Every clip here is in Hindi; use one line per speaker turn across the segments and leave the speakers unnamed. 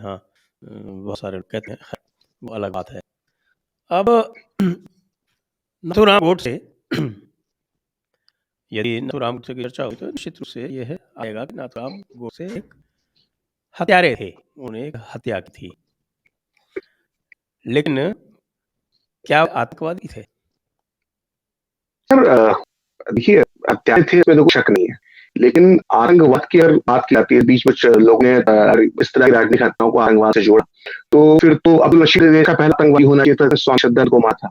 यहाँ बहुत सारे लोग कहते हैं, खैर वो अलग बात है। अब नाथूराम गोडसे यदि नाथूराम गोडसे की चर्चा हुई तो निश्चित रूप से ये है आएगा कि नाथूराम गोडसे एक हत्यारे थे, उन्होंने एक हत्या की थी। लेकिन क्या आतंकवादी थे?
सर देखिए, हत्यारे थे इसमें तो कोई शक नहीं है, लेकिन आतंकवाद की अगर बात की जाती है, बीच में लोगों ने इस तरह की राजनीतिक घटनाओं को आतंकवाद से जोड़ा, तो फिर तो अब्दुल रशीद देश का पहला आतंकवादी होना चाहिए था, स्वामी शद्दत को मारा था।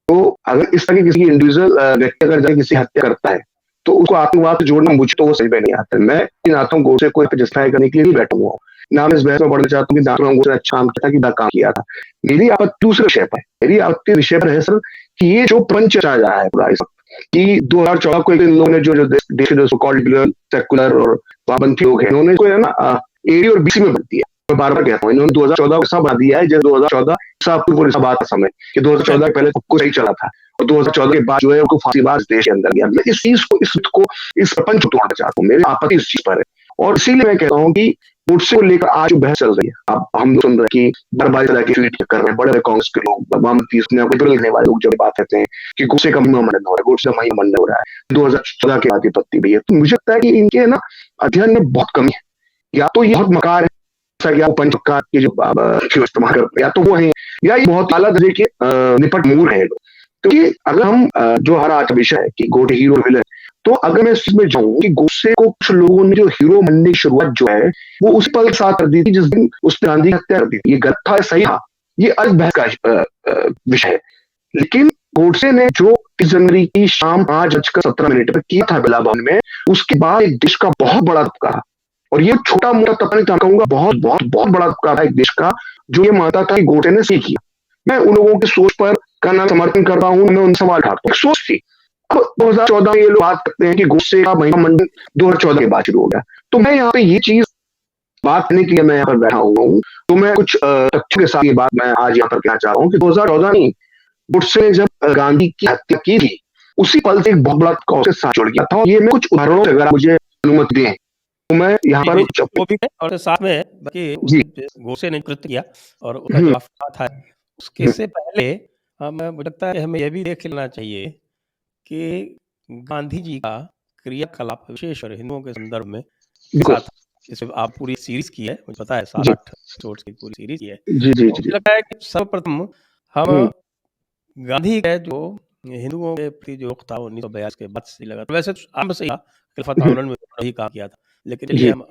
तो अगर इस तरह की किसी इंडिविजुअल व्यक्ति अगर जाके किसी हत्या करता है तो उसको आतंकवाद से जोड़ना मुझे तो वो सही में नहीं आता। मैं इन नाथूराम गोडसे को जस्टिफाई करने के लिए नहीं बैठा हुआ हूँ, ना मैं इस बहस में बढ़ना चाहता हूँ कि नाथूराम गोडसे अच्छा काम किया था कि बुरा काम किया था। मेरी आपत्ति दूसरे विषय पर है। मेरी आपत्ति विषय पर है सर कि ये जो प्रपंच चला जा रहा है पूरा इस वक्त कि 2014 को इन लोगों ने जो देश के सो कॉल्ड सेकुलर और वामपंथी लोग हैं, इन्होंने को है ना एडी और बीसी में बदल दिया। मैं बार-बार कहता हूँ, इन्होंने 2014 को ऐसा बना दिया है जैसे 2014 पूर्व बात का समय कि 2014 के पहले सब कुछ सही चला था और 2014 के बाद जो है उनको फांसीबाज देश के अंदर गया। मैं इस चीज को, इस प्रपंच को तोड़ना चाहता हूँ। मेरी आपत्ति इस चीज पर है और इसीलिए मैं कहता हूँ कि गोडसे को लेकर आज जो बहस चल रही है, अब हम सुन रहे हैं कि बर्बादी तरह की ट्वीट कर रहे हैं बड़े कांग्रेस के लोग, वामपंथी लिखने वाले लोग जब बात करते हैं कि गोडसे का महिमा मंडन हो रहा है, गोडसे का महिमा मंडन हो रहा है 2014 के बाद विपत्ति भी है, तो मुझे लगता है कि इनके ना अध्ययन में बहुत कमी है। या तो ये बहुत मकार है, पंचकार के जो इस्तेमाल करते हैं, या तो वो है, या ये बहुत आला दर्जे के निपट मूर है लोग। क्योंकि अगर हम जो हमारा आज विषय है कि गोडसे हीरो विलन, तो अगर मैं इसमें जाऊं कि गोडसे को कुछ लोगों ने जो हीरो बनने की शुरुआत जो है वो उस पल के साथ कर दी थी जिस दिन उसने गांधी की हत्या कर दी थी। ये गलत था, सही था, ये अलग बहस का विषय है। लेकिन गोडसे ने जो 30 जनवरी की शाम 5:17 पर किया था बिला भवन में, उसके बाद एक देश का बहुत बड़ा तबका, और ये छोटा मोटा तबका नहीं कहूंगा, बहुत बहुत बहुत बड़ा तबका था एक देश का, जो ये मानता था कि गोडसे ने सही किया। मैं उन लोगों की सोच पर का नाम समर्थन कर रहा हूँ, मैं उन सवाल उठाता हूँ। सोच थी 2014 में ये लोग बात करते हैं कि गोडसे का महिमा मंडन 2014 के बाद शुरू हो गया, तो मैं यहाँ पे ये चीज बात करने के लिए मैं यहाँ पर बैठा हुआ हूँ। तो मैं कुछ तथ्यों के साथ ये बात मैं आज यहाँ पर कहना चाह रहा हूँ कि 2014 नहीं, गोडसे ने जब गांधी की हत्या की थी उसी पल से एक बहुत बड़ा उसके साथ जुड़ गया था। और ये मैं कुछ उदाहरणों से अगर आप मुझे अनुमति दें तो मैं यहाँ पर
वो भी है और साथ में बाकी गोडसे ने कृत्य किया और उसका जो था उसके से पहले मुझे लगता है हमें यह भी देख लेना चाहिए कि गांधी जी का क्रियाकलाप विशेष और हिंदुओं के संदर्भ में इसे आप पूरी सीरीज की है, मुझे पता है 7-8 एपिसोड्स की पूरी सीरीज की है। मुझे लगता है कि सर्वप्रथम हम गांधी का जो हिंदुओं के प्रति जो था 1942 के बाद से लगा, वैसे आम से खिलाफत आंदोलन में ही काम किया था, लेकिन चलिए हम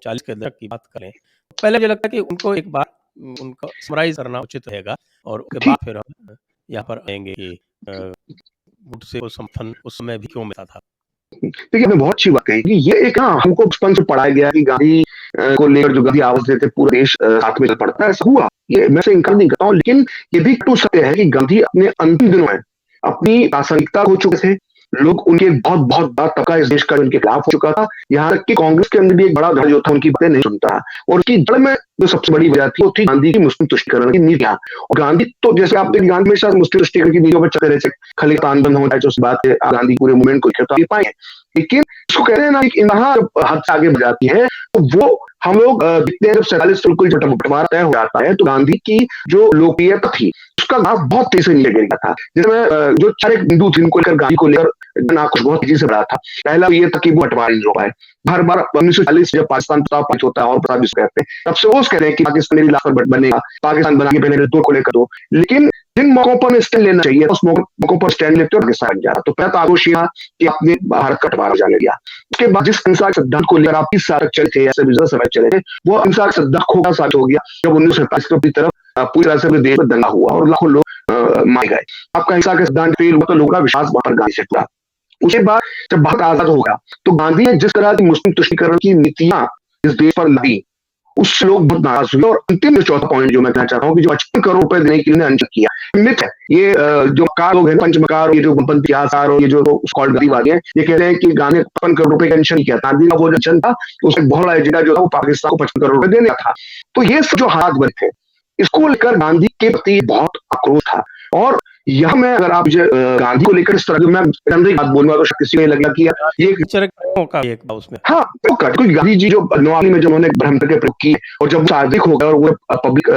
40 के दशक की बात करें, पहले मुझे लगता है कि उनको एक बार उनको समराइज करना उचित रहेगा और उसके बाद फिर हम यहाँ पर आएंगे कि गोडसे को समर्थन उस समय भी क्यों मिला था।
देखिए, आपने बहुत अच्छी बात कही कि ये एक हमको बचपन से पढ़ाया गया कि गांधी को लेकर जो गांधी आवाज देते पूरा देश साथ में चल पड़ता है, ऐसा हुआ, ये मैं से इनकार नहीं करता हूँ। लेकिन ये भी टूट सकते हैं कि गांधी अपने अंतिम दिनों में अपनी प्रासंगिकता हो चुके थे, लोग उनके बहुत बहुत बड़ा तबका इस देश का उनके खिलाफ हो चुका था, यहाँ तक कि कांग्रेस के अंदर भी एक बड़ा धड़ा जो था उनकी बातें नहीं सुनता, और उसकी जड़ में जो सबसे बड़ी वजह थी वो थी गांधी की मुस्लिम तुष्टीकरण की नीतियां। और गांधी तो जैसे आप देखिए, गांधी हमेशा मुस्लिम तुष्टीकरण की नीतियों पर चलते रहे, खलीफान बंद हो जाए जो बात है, गांधी पूरे मूवमेंट को लिखे पाए। लेकिन इसको कहते हैं ना कि यहाँ हद से आगे बढ़ जाती है, तो वो हम लोग देखते हैं जब 47 बिल्कुल बंटवारा तय हो जाता है तो गांधी की जो लोकप्रियता थी उसका ग्राफ बहुत तेजी से नीचे गिर गया था। जैसे मैं जो 4 बिंदु थे इनको लेकर गांधी को लेकर नाखुश बहुत तेजी से बढ़ा था। पहला ये था कि वो बंटवारा नहीं हो पाए, हर बार 1940 जब पाकिस्तान पंच होता है और प्रताप जिसको कहते हैं, तब से वो कह रहे हैं कि पाकिस्तान मेरी लाख बनेगा, पाकिस्तान बना के पहले दो को लेकर दो, लेकिन जिन मौकों पर स्टैंड लेना चाहिए उस मौकों पर स्टैंड लेते हो पाकिस्तान लग जा रहा। तो पहला तो आक्रोश यहाँ कि आपने भारत का बंटवारा जाने दिया। उसके बाद जिस हिंसा के सिद्धांत को लेकर आप 30 साल चले थे, ऐसे बिजनेस समय चले थे, वो हिंसा का सिद्धांत खोखला साबित हो गया जब 1947 की तरफ पूरी तरह से देश में दंगा हुआ और लाखों लोग मारे गए। आपका हिंसा का सिद्धांत फेल हुआ तो लोगों का विश्वास वहां पर गांधी से टूटा। उसके बाद जब भारत आजाद हो गया तो गांधी ने जिस तरह की मुस्लिम तुष्टीकरण की नीतियां इस देश पर लाई उससे लोग बहुत नाराज हुए। और अंतिम जो चौथा पॉइंट जो मैं कहना चाहता हूँ कि जो 55 करोड़ रुपए देने के लिए अनशन किया, मिथ है ये, जो कार लोग हैं पंचमकार, ये जो वामपंथी आचार और ये जो गांधीवादी हैं, ये कह रहे हैं कि गांधी 55 करोड़ रुपए का अनशन किया। गांधी का वो अनशन था उसका बहुत बड़ा एजेंडा जो था वो पाकिस्तान को 55 करोड़ रुपए देने था। तो ये सब जो हालात बने थे इसको लेकर गांधी के प्रति बहुत आक्रोश था। और यहाँ मैं अगर आप मुझे गांधी को लेकर इस तरह की मैं जनरल बात बोलूँगा तो शायद किसी को ये लगेगा कि यार ये
का एक था उसमें।
हाँ, क्योंकि गांधी जी जो नौआली में जब उन्होंने भ्रम करके प्रयोग किए और जब सार्वजनिक हो गया और वो पब्लिक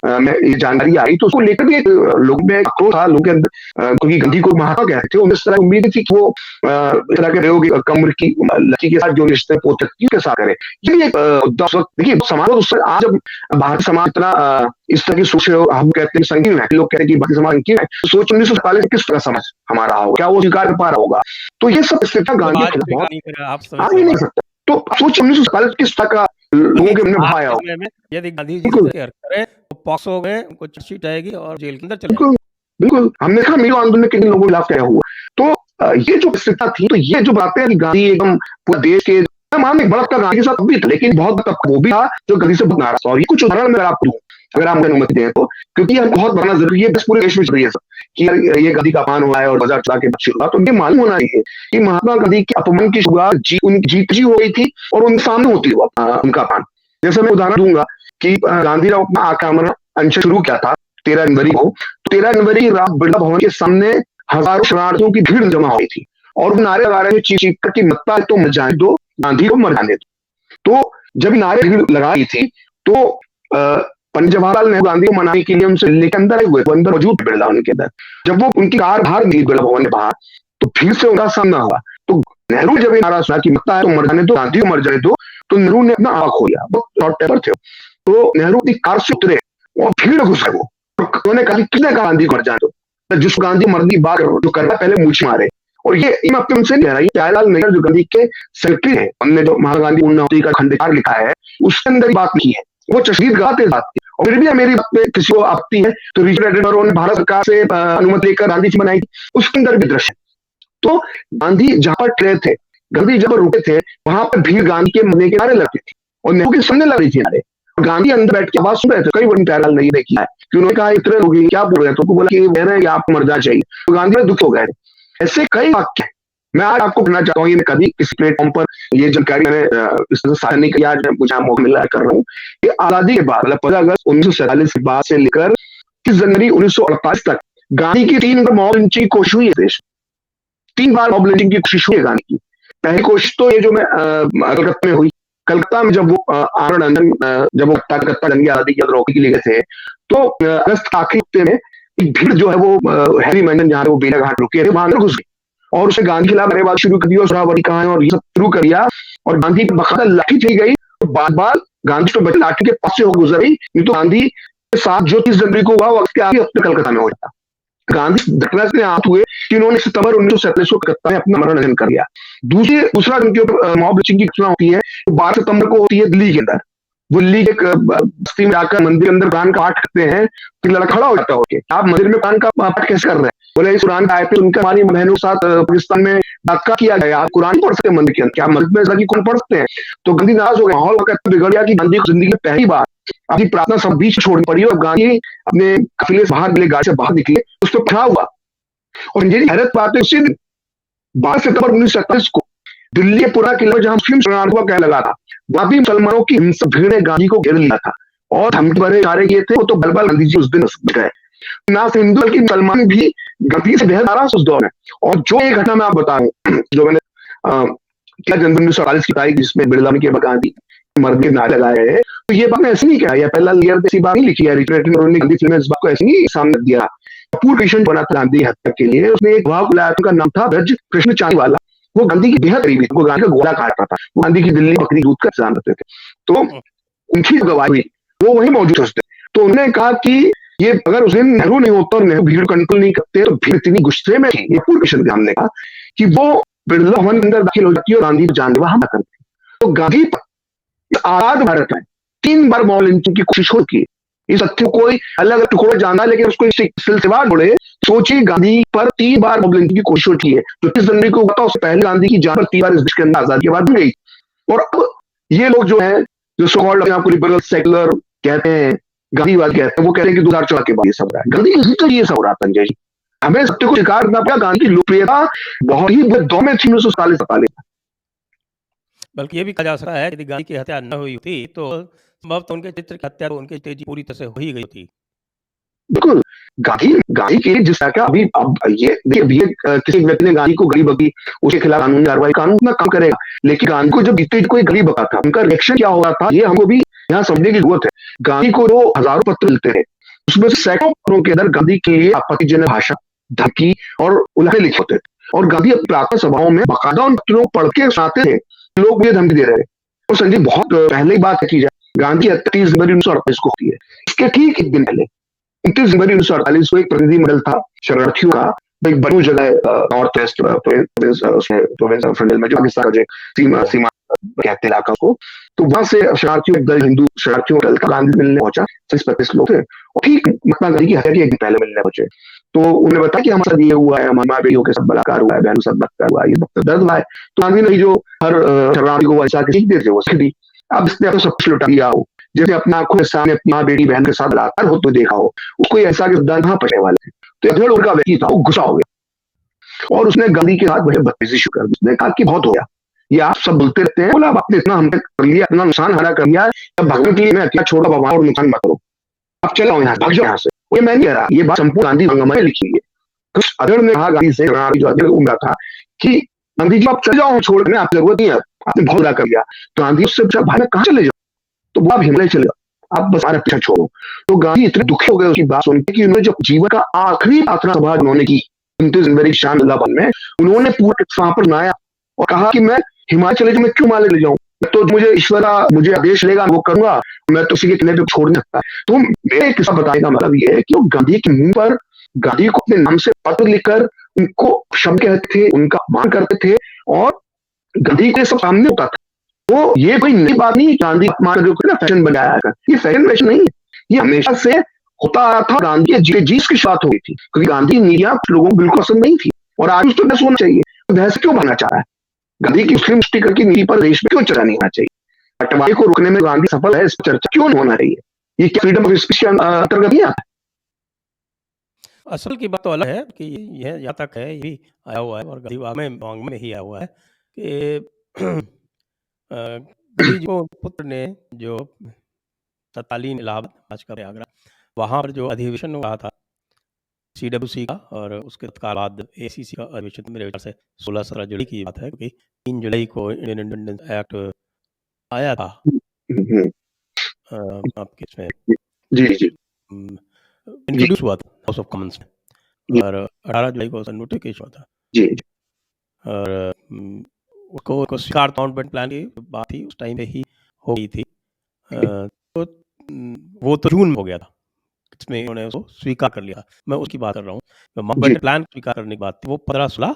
में ये जानकारी आई तो उसको लेकर भी एक लोगों में आक्रोश था लोगों के अंदर, क्योंकि गांधी को महात्मा कहते थे, उन्हें इस तरह उम्मीद थी कि वो इस तरह के प्रयोग कम उम्र की लड़की के साथ जो रिश्ते पोतकी के साथ करे। ये भी एक मुद्दा उस वक्त देखिए समाज उस आज जब भारतीय समाज इतना इस तरह की सोच हम कहते हैं संकीर्ण है, लोग कहते हैं कि भारतीय समाज संकीर्ण है, सोच 1947 किस तरह समाज हमारा होगा, क्या वो स्वीकार कर पा रहा होगा? तो ये सब स्थितियां गांधी के खिलाफ आ ही नहीं सकता। तो सोच 1947 किस तरह का लोगों के मन में भाव आया होगा?
यदि गांधी जी करें तो पॉक्सो में उनको चार्जशीट आएगी और जेल के अंदर चले
बिल्कुल बिल्कुल हमने देखा मिलो आंदोलन में कितने लोगों के खिलाफ क्या हुआ। तो ये जो स्थिति थी, तो ये जो बातें हैं कि गांधी एकदम पूरे देश के मान एक बड़ा गांधी के साथ भी था, लेकिन बहुत तक वो भी था जो गांधी से बहुत नाराज था। और ये कुछ उदाहरण मैं आपको दूं अगर आप मुझे अनुमति दें तो, क्योंकि यह बहुत बड़ा जरूरी है, पूरे देश में चल रही है कि ये गांधी का अपमान हुआ है और 2014 के बाद शुरू हुआ। तो ये मालूम होना चाहिए कि महात्मा गांधी के अपमान की शुरुआत उनकी जीत हो गई थी और उनके सामने होती हुआ उनका अपमान। जैसे मैं उदाहरण दूंगा कि गांधी ने अपना आक्रमण अंश शुरू किया था 13 जनवरी को। 13 जनवरी रात बिरला भवन के सामने हजारों शरणार्थियों की भीड़ जमा हुई थी और नारे लगा रहे थे चीख कर कि मत्ता तो मर जाने दो, गांधी को मर जाने दो। तो जब नारे भीड़ लगा रही थी तो पंडित जवाहरलाल नेहरू गांधी को मनाने के लिए उनसे दिल्ली के अंदर आए हुए, वो अंदर मौजूद बिरला भवन के अंदर। जब वो उनकी कार बाहर निकली बिरला भवन के बाहर तो भीड़ से उनका सामना हुआ। तो नेहरू जब ये नारा सुना कि मत्ता है तो मर जाने दो, गांधी को मर जाने दो, तो नेहरू ने अपना आंख खोया, वो शॉर्ट टेम्पर थे। तो नेहरू अपनी कार से उतरे और भीड़ घुस गए वो। उन्होंने कहा किसने कहा गांधी को मर जाने दो, जिस गांधी मरने की बात जो कर रहा पहले मूछ मारे। और ये मैं अपने उनसे नहीं कह रहा, ये प्यारेलाल नैयर जो गांधी के सेक्रेटरी है, हमने जो महात्मा गांधी पूर्णाहुति का खंडकार लिखा है उसके अंदर बात की है, वो चश्मीर गाते बात की। और फिर भी मेरी बात में किसी को आपत्ति है तो रिचर्ड एटनबरो ने भारत सरकार से अनुमति लेकर गांधी जी बनाई, उसके अंदर भी दृश्य। तो गांधी जहां पर ट्रे थे, गांधी जहां पर रुके थे, वहां पर भीड़ गांधी के मरने के नारे लगती थी और नेहरू के सामने लग रही थी नारे। गांधी अंदर बैठ के आवाज सुन रहे थे। कई बड़ी प्यारेलाल नहीं देखी है कि उन्होंने कहा इतने लोग क्या बोल रहे हैं, तो बोला कि कह रहे हैं कि आपको मर जाना चाहिए। तो गांधी में दुख हो गए। ऐसे कई वाक्य मैं आज आपको कहना चाहता हूँ, ये मैं कभी इस प्लेटफॉर्म पर ये जानकारी मैंने इस तरह साझा नहीं की, आज मुझे मौका मिला कर रहा हूँ कि आजादी के बाद मतलब 15 अगस्त 1947 के बाद से लेकर 30 जनवरी 1948 तक गांधी की 3 बार मॉब लिंचिंग की कोशिश हुई है देश। 3 बार मॉब लिंचिंग की कोशिश हुई है गांधी की। पहली कोशिश तो ये जो मैं कलकत्ता में हुई, कलकत्ता में जब वो आनंद आनंद जब वो कलकत्ता जंग आजादी की रोकने के लिए गए थे, तो अगस्त के आखिरी हफ्ते में एक भीड़ जो है वो हैवी मैंडन जहाँ वो बेला घाट रुके थे वहां अंदर घुस गई और उसे गांधी के खिलाफ नारेबाजी शुरू कर दी और सुरावरी कहा है और ये सब शुरू कर दिया। और गांधी की बकायदा लाठी चली गई तो बार बार गांधी तो बचे लाठी के पास से हो गुजरी, नहीं तो गांधी के साथ जो 30 जनवरी को हुआ उसके आगे हफ्ते कलकत्ता में हो जाता। गांधी घटना से आहत हुए कि उन्होंने सितंबर 1947 को कलकत्ता में अपना मरण कर दिया। दूसरा उनके ऊपर मॉब लिंचिंग की घटना होती है 12 सितंबर को होती है दिल्ली के अंदर। दिल्ली के बस्ती में जाकर मंदिर के अंदर कुरान का पाठ करते हैं, फिर लड़का खड़ा हो जाता है, आप मंदिर में कुरान का पाठ कैसे कर रहे हैं? बोले इस कुरान का आयत उनका हमारी बहनों के साथ पाकिस्तान में धक्का किया गया, आप कुरान पढ़ सकते हैं मंदिर के अंदर, क्या मंदिर में जाके कुरान पढ़ सकते हैं? तो गांधी नाराज हो गए, माहौल बिगड़ गया कि गांधी को जिंदगी में पहली बार अपनी प्रार्थना सब बीच छोड़नी पड़ी और गांधी अपने काफिले से बाहर निकले, गाड़ी से बाहर निकले, उस पर खड़ा हुआ। और मेरी हैरत बात है उसी दिन 12 सितंबर 1947 को दिल्ली के पूरा किला जहां मुस्लिम शरणार्थियों का लगा था, वहां भी मुसलमानों की हिंसक भीड़ ने गांधी को घेर लिया था और धमकी भरे इशारे किए थे। वो तो बलबल गांधी जी उस दिन गए। ना सिर्फ हिंदू बल्कि मुसलमान भी गांधी से बेहद नाराज उस दौर में। और जो ये घटना मैं आप बता रहा हूँ जो मैंने 13 जनवरी 1948 की तारीख जिसमें बिरला के गांधी मर के नारे लगाए हैं, तो ये बात मैं ऐसी नहीं कहा, या पहला लेयर ऐसी बात नहीं लिखी है, गांधी फिल्म इस बात को ऐसे नहीं सामने दिया। कपूर पेशेंट बना था गांधी हत्या के लिए, उसने एक गवाह बुलाया, उनका नाम था ब्रज कृष्ण चांदीवाला। वो गांधी की बेहद करीबी थी, वो गांधी का गोला काटता था, वो गांधी की दिल्ली बकरी दूध का इंतजाम करते थे। तो उनकी गवाही हुई, वो वही मौजूद थे। तो उन्होंने कहा कि ये अगर उस दिन नेहरू नहीं होता और नेहरू भीड़ कंट्रोल नहीं करते तो भीड़ इतनी गुस्से में थी, ये पूर्ण पेशेंट हमने कहा कि वो बिरला भवन के अंदर दाखिल हो जाती और गांधी जानलेवा हमला करती। तो गांधी आजाद भारत में 3 बार मॉब लिंचिंग की कोशिश हो की। इस तथ्य को कोई अलग अलग टुकड़े जाना, लेकिन उसको सिलसिलेवार जोड़े, सोचिए गांधी पर 3 बार मॉब लिंचिंग की कोशिश होती है। जो 30 जनवरी को हुआ था उससे पहले गांधी की जान पर 3 बार इस देश के अंदर आजादी के बाद गई। और अब ये लोग जो है जो सो कॉल्ड आपको लिबरल सेकुलर कहते हैं, गांधीवाद कहते हैं, वो कह रहे हैं कि 2014 के बाद ये सब रहा है। गांधी की तो ये सब रहा था संजय जी, हमें सत्य को स्वीकार करना पड़ा। गांधी की लोकप्रियता बहुत ही दो में थी 1947
बल्कि ये भी कहा जा सकता है यदि गांधी की हत्या न हुई होती तो संभवतः उनके चित्र की हत्या तो उनकी तेजी पूरी तरह से हो ही गई थी।
बिल्कुल, गांधी गांधी के जिस तरह का अभी अब ये देखिए किसी व्यक्ति ने गांधी को गली बकी, उसके खिलाफ कानूनी कार्रवाई कानून अपना काम करेगा। लेकिन गांधी को जब बीते कोई गली बका था, उनका रिएक्शन क्या हो रहा था, ये हमको भी यहाँ समझने की जरूरत है। गांधी को जो हजारों पत्र मिलते हैं, उसमें से सैकड़ों पत्रों के अंदर गांधी के लिए आपत्तिजनक भाषा, धमकी और उल्हाड़े लिखे होते थे। और गांधी अपनी प्रार्थना सभाओं में बाकायदा उन पत्रों को पढ़ के सुनाते थे, लोग मुझे धमकी दे रहे हैं। तो संजय बहुत पहले बात की जाए, गांधी 30 जनवरी 1948 को होती है। इसके ठीक एक दिन पहले 29 जनवरी 1948 को एक प्रतिनिधिमंडल था शरणार्थियों का, एक बड़ी जगह नॉर्थ वेस्ट प्रोविंस फ्रंटल में जो पाकिस्तान का जो सीमा कहते इलाका को, तो वहां से शरणार्थियों एक दल हिंदू शरणार्थियों का दल का गांधी मिलने पहुंचा। 35 लोग थे और ठीक महात्मा गांधी की हत्या के एक दिन पहले मिलने पहुंचे। तो उन्हें बताया कि हमारे साथ ये हुआ है, हमारी बेटियों के साथ बलात्कार हुआ है, बहनों के साथ बलात्कार हुआ है, ये बहुत दर्द हुआ है। तो गांधी ने जो हर शरणार्थी को ऐसा सीख देते वो सीख दी। अब इसने तो सब कुछ लुटा दिया हो, जैसे अपना आंखों के सामने अपनी माँ बेटी बहन के साथ बलात्कार होते देखा हो, उसको ऐसा कि कहाँ पड़ने वाले थे। तो एक उनका व्यक्ति था, वो गुस्सा हो गया और उसने गांधी के साथ बड़े बदतमीजी शुरू कर दी। उसने कहा कि बहुत हो गया, ये आप सब बोलते रहते हैं, बोला आपने इतना हम कर लिया, इतना नुकसान हमारा कर लिया, अब भागने के लिए मैं अकेला छोड़ बाबा और नुकसान मत करो, अब चले आओ यहाँ, भाग जाओ यहाँ से। ये मैं नहीं कह रहा, ये बात संपूर्ण गांधी हंगामा में लिखी है। कुछ अदर ने कहा गांधी से, जो अदर उम्र था कि गांधी जी आप चले जाओ, छोड़ में आपकी जरूरत नहीं है, आपने बहुत बड़ा कर लिया। तो गांधी उससे पूछा भाई मैं कहाँ चले जाऊँ, तो वो आप हिमालय चले जाओ, आप बस हमारा पीछा छोड़ो। तो गांधी इतने दुखी हो गए उसकी बात सुनकर कि उन्होंने जब जीवन का आखिरी प्रार्थना सभा उन्होंने की 29 जनवरी शाम इलाहाबाद में, उन्होंने पूरा वहां पर बनाया और कहा कि मैं हिमालय चले जाऊँ, मैं क्यों हिमालय ले जाऊँ, तो मुझे ईश्वर मुझे आदेश लेगा वो करूंगा, मैं तो उसी के किले पे छोड़ नहीं सकता। तो मेरे किस्सा बताने का मतलब ये है कि वो गांधी के मुंह पर गांधी को अपने नाम से पत्र लिखकर उनको शब्द कहते थे, उनका अपमान करते थे और गांधी के सब सामने होता था। तो ये कोई नई बात नहीं, गांधी अपमान करके ना फैशन बनाया है, ये फैशन नहीं है, ये हमेशा से होता आ रहा था। गांधी के जीस की बात हो गई थी क्योंकि गांधी नीतियां लोगों को बिल्कुल पसंद नहीं थी और आज उसको बहस होना चाहिए। तो बहस क्यों बनना चाह रहा है, गांधी की मुस्लिम स्टिकर की नीति पर देश में क्यों चर्चा नहीं होना चाहिए, बंटवारे को रोकने में गांधी सफल है, इस पर चर्चा क्यों नहीं होना चाहिए, ये क्या फ्रीडम ऑफ स्पीच के अंतर्गत नहीं आता?
असल की बात तो अलग है कि यह यहाँ तक है, ये भी आया हुआ है और गांधी वांग में ही आया हुआ है कि गांधी जी को पुत्र ने जो तत्कालीन इलाहाबाद आज का प्रयागराज, वहाँ पर जो अधिवेशन हुआ था CWC का, और उसके तत्काल बाद ACC का अधिवेशन, मेरे विचार से 16-17 जुलाई की बात है क्योंकि 3 जुलाई को इंडियन इंडिपेंडेंस एक्ट आया था आपके इसमें
जी जी
इंट्रोड्यूस हुआ था हाउस ऑफ कॉमन्स में, और 18 जुलाई को नोटिफिकेशन हुआ था
जी
और उसको स्वीकार काउंटमेंट प्लान की बात थी उस टाइम पे ही हो गई थी। तो वो तो जून में हो गया था, इसमें उन्होंने उसको स्वीकार कर लिया। मैं उसकी बात कर रहा हूँ, तो माउंटबेटन प्लान स्वीकार करने की बात थी, वो 15-16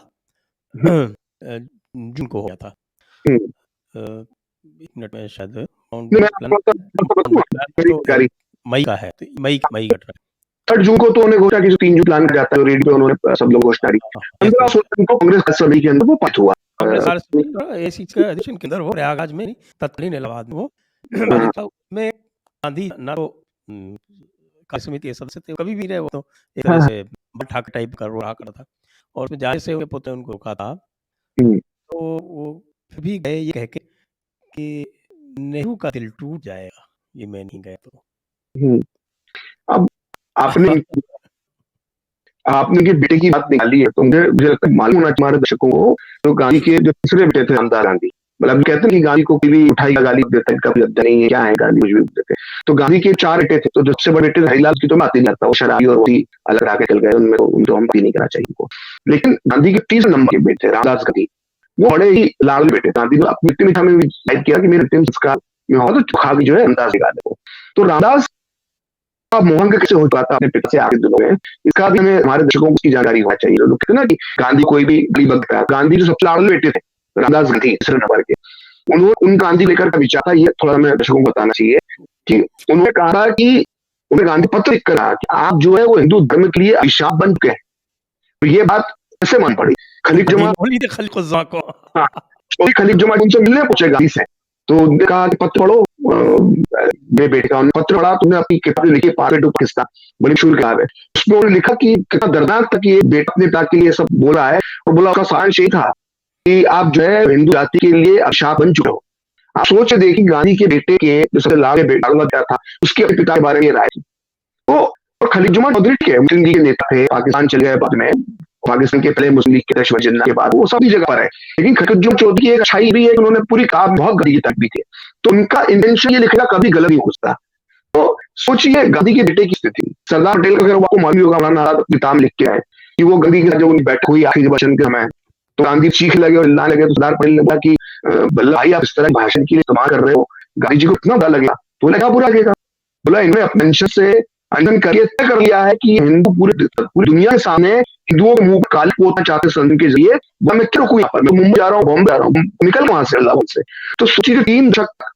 जून को हो गया था। एक मिनट में शायद मई का है, तो मई घट रहा है।
3 जून को तो उन्होंने घोषणा की, 3 जून प्लान कर जाता है, रेडियो पे उन्होंने सब लोग घोषणा की। 15-16 को कांग्रेस सभी के अंदर वो पास हुआ,
ACC के अधिवेशन के अंदर वो प्रयागराज में, तत्कालीन इलाहाबाद में वो में गांधी ना तो कार्य समिति के सदस्य थे, कभी भी रहे, वो तो एक तरह से ठाक टाइप कर रहा था और उसमें जाने से उनके पुत्र उनको रोका था। तो वो फिर भी गए ये कह के कि नेहरू का दिल टूट जाएगा ये मैं नहीं गया तो।
अब आपने आपने के बेटे की बात निकाली है, तो मुझे मालूम होना हमारे दर्शकों को, तो गांधी के जो तीसरे बेटे थे रामदास गांधी, मतलब कहते हैं कि गांधी को कोई भी उठाई गाली देता है, कभी लगता नहीं है क्या है, गांधी कुछ भी देते। तो गांधी के 4 बेटे थे, तो जो सबसे बड़े बेटे हरिलाल की तो बात ही नहीं आता, वो शराबी और वही अलग आके चल गए, उनमें तो हम भी नहीं करना चाहिए उनको। लेकिन गांधी के 30 नंबर के बेटे रामदास गांधी, वो बड़े ही लाल बेटे। गांधी ने अपनी मिट्टी मीठा में डिसाइड किया कि मेरे अंतिम संस्कार में हो तो खा के जो है रामदास दिखा दे। तो रामदास का मोहन कैसे हो पाता अपने पिता से आगे दिनों में, इसका भी हमें हमारे दर्शकों को जानकारी होना चाहिए। लोग कहते हैं ना कि गांधी कोई भी गली बगता, गांधी जो सबसे लाडले बेटे थे रामदास गांधी तीसरे नंबर के, उन्होंने उन गांधी लेकर का विचार था, ये थोड़ा हमें दर्शकों को बताना चाहिए कि उन्होंने कहा कि उन्हें गांधी पत्र लिख कर कहा कि आप जो है वो हिंदू धर्म के लिए अभिशाप बन चुके हैं। तो ये बात कैसे मान पड़ी, खलीफ जमा उनसे मिलने पूछे गांधी से, तो उन्होंने कहा कि पत्र पढ़ो, मेरे बेटे का उन्होंने पत्र पढ़ा, तुमने अपनी किताब लिखी पार्ट टू पाकिस्तान, बड़ी मशहूर किताब है, उसमें उन्होंने लिखा कि कितना दर्दनाक था कि बेटा अपने पिता के लिए सब बोला है, और बोला उसका सारांश यही था कि आप जो है हिंदू जाति के लिए अभिशाप बन चुके हो। आप सोच देखिए गांधी के बेटे के जो सबसे लाडला क्या था, उसके पिता के बारे में राय थी। तो और खलील जुमा चौधरी के मुस्लिम लीग के नेता थे, पाकिस्तान चले गए बाद में, पाकिस्तान के पहले मुस्लिम लीग के अध्यक्ष जिन्ना के बाद वो सभी जगह पर है। लेकिन खलील जुमा चौधरी की एक अच्छाई भी है, उन्होंने पूरी काम बहुत गंदगी की तरफ भी थी, तो उनका इंटेंशन ये लिखेगा कभी गलत नहीं हो सकता। तो सोचिए गांधी के बेटे की स्थिति, सरदार पटेल का अगर आपको मालूम होगा, मौलाना आजाद किताब लिख के आए कि वो गांधी के साथ जब उनकी बैठक हुई आखिरी वचन के समय, तो गांधी चीख लगे और चिल्लाने लगे, तो सरदार पटेल ने कहा कि वल्लभ भाई आप इस तरह भाषण के लिए इस्तेमाल कर रहे हो, गांधी जी को इतना बुरा लगेगा। तो बोला क्या बुरा लगेगा, बोला इन्होंने अपने अंश से अंजन करके तय कर लिया है कि हिंदू पूरी दुनिया के सामने हिंदुओं के मुंह काले पोतना चाहते संघ के जरिए, वो मैं क्यों रुकूं यहाँ पर, मैं मुंबई जा रहा हूँ, बॉम्बे जा रहा हूँ, निकल वहां से अल्लाह से। तो सोचिए 3 दशक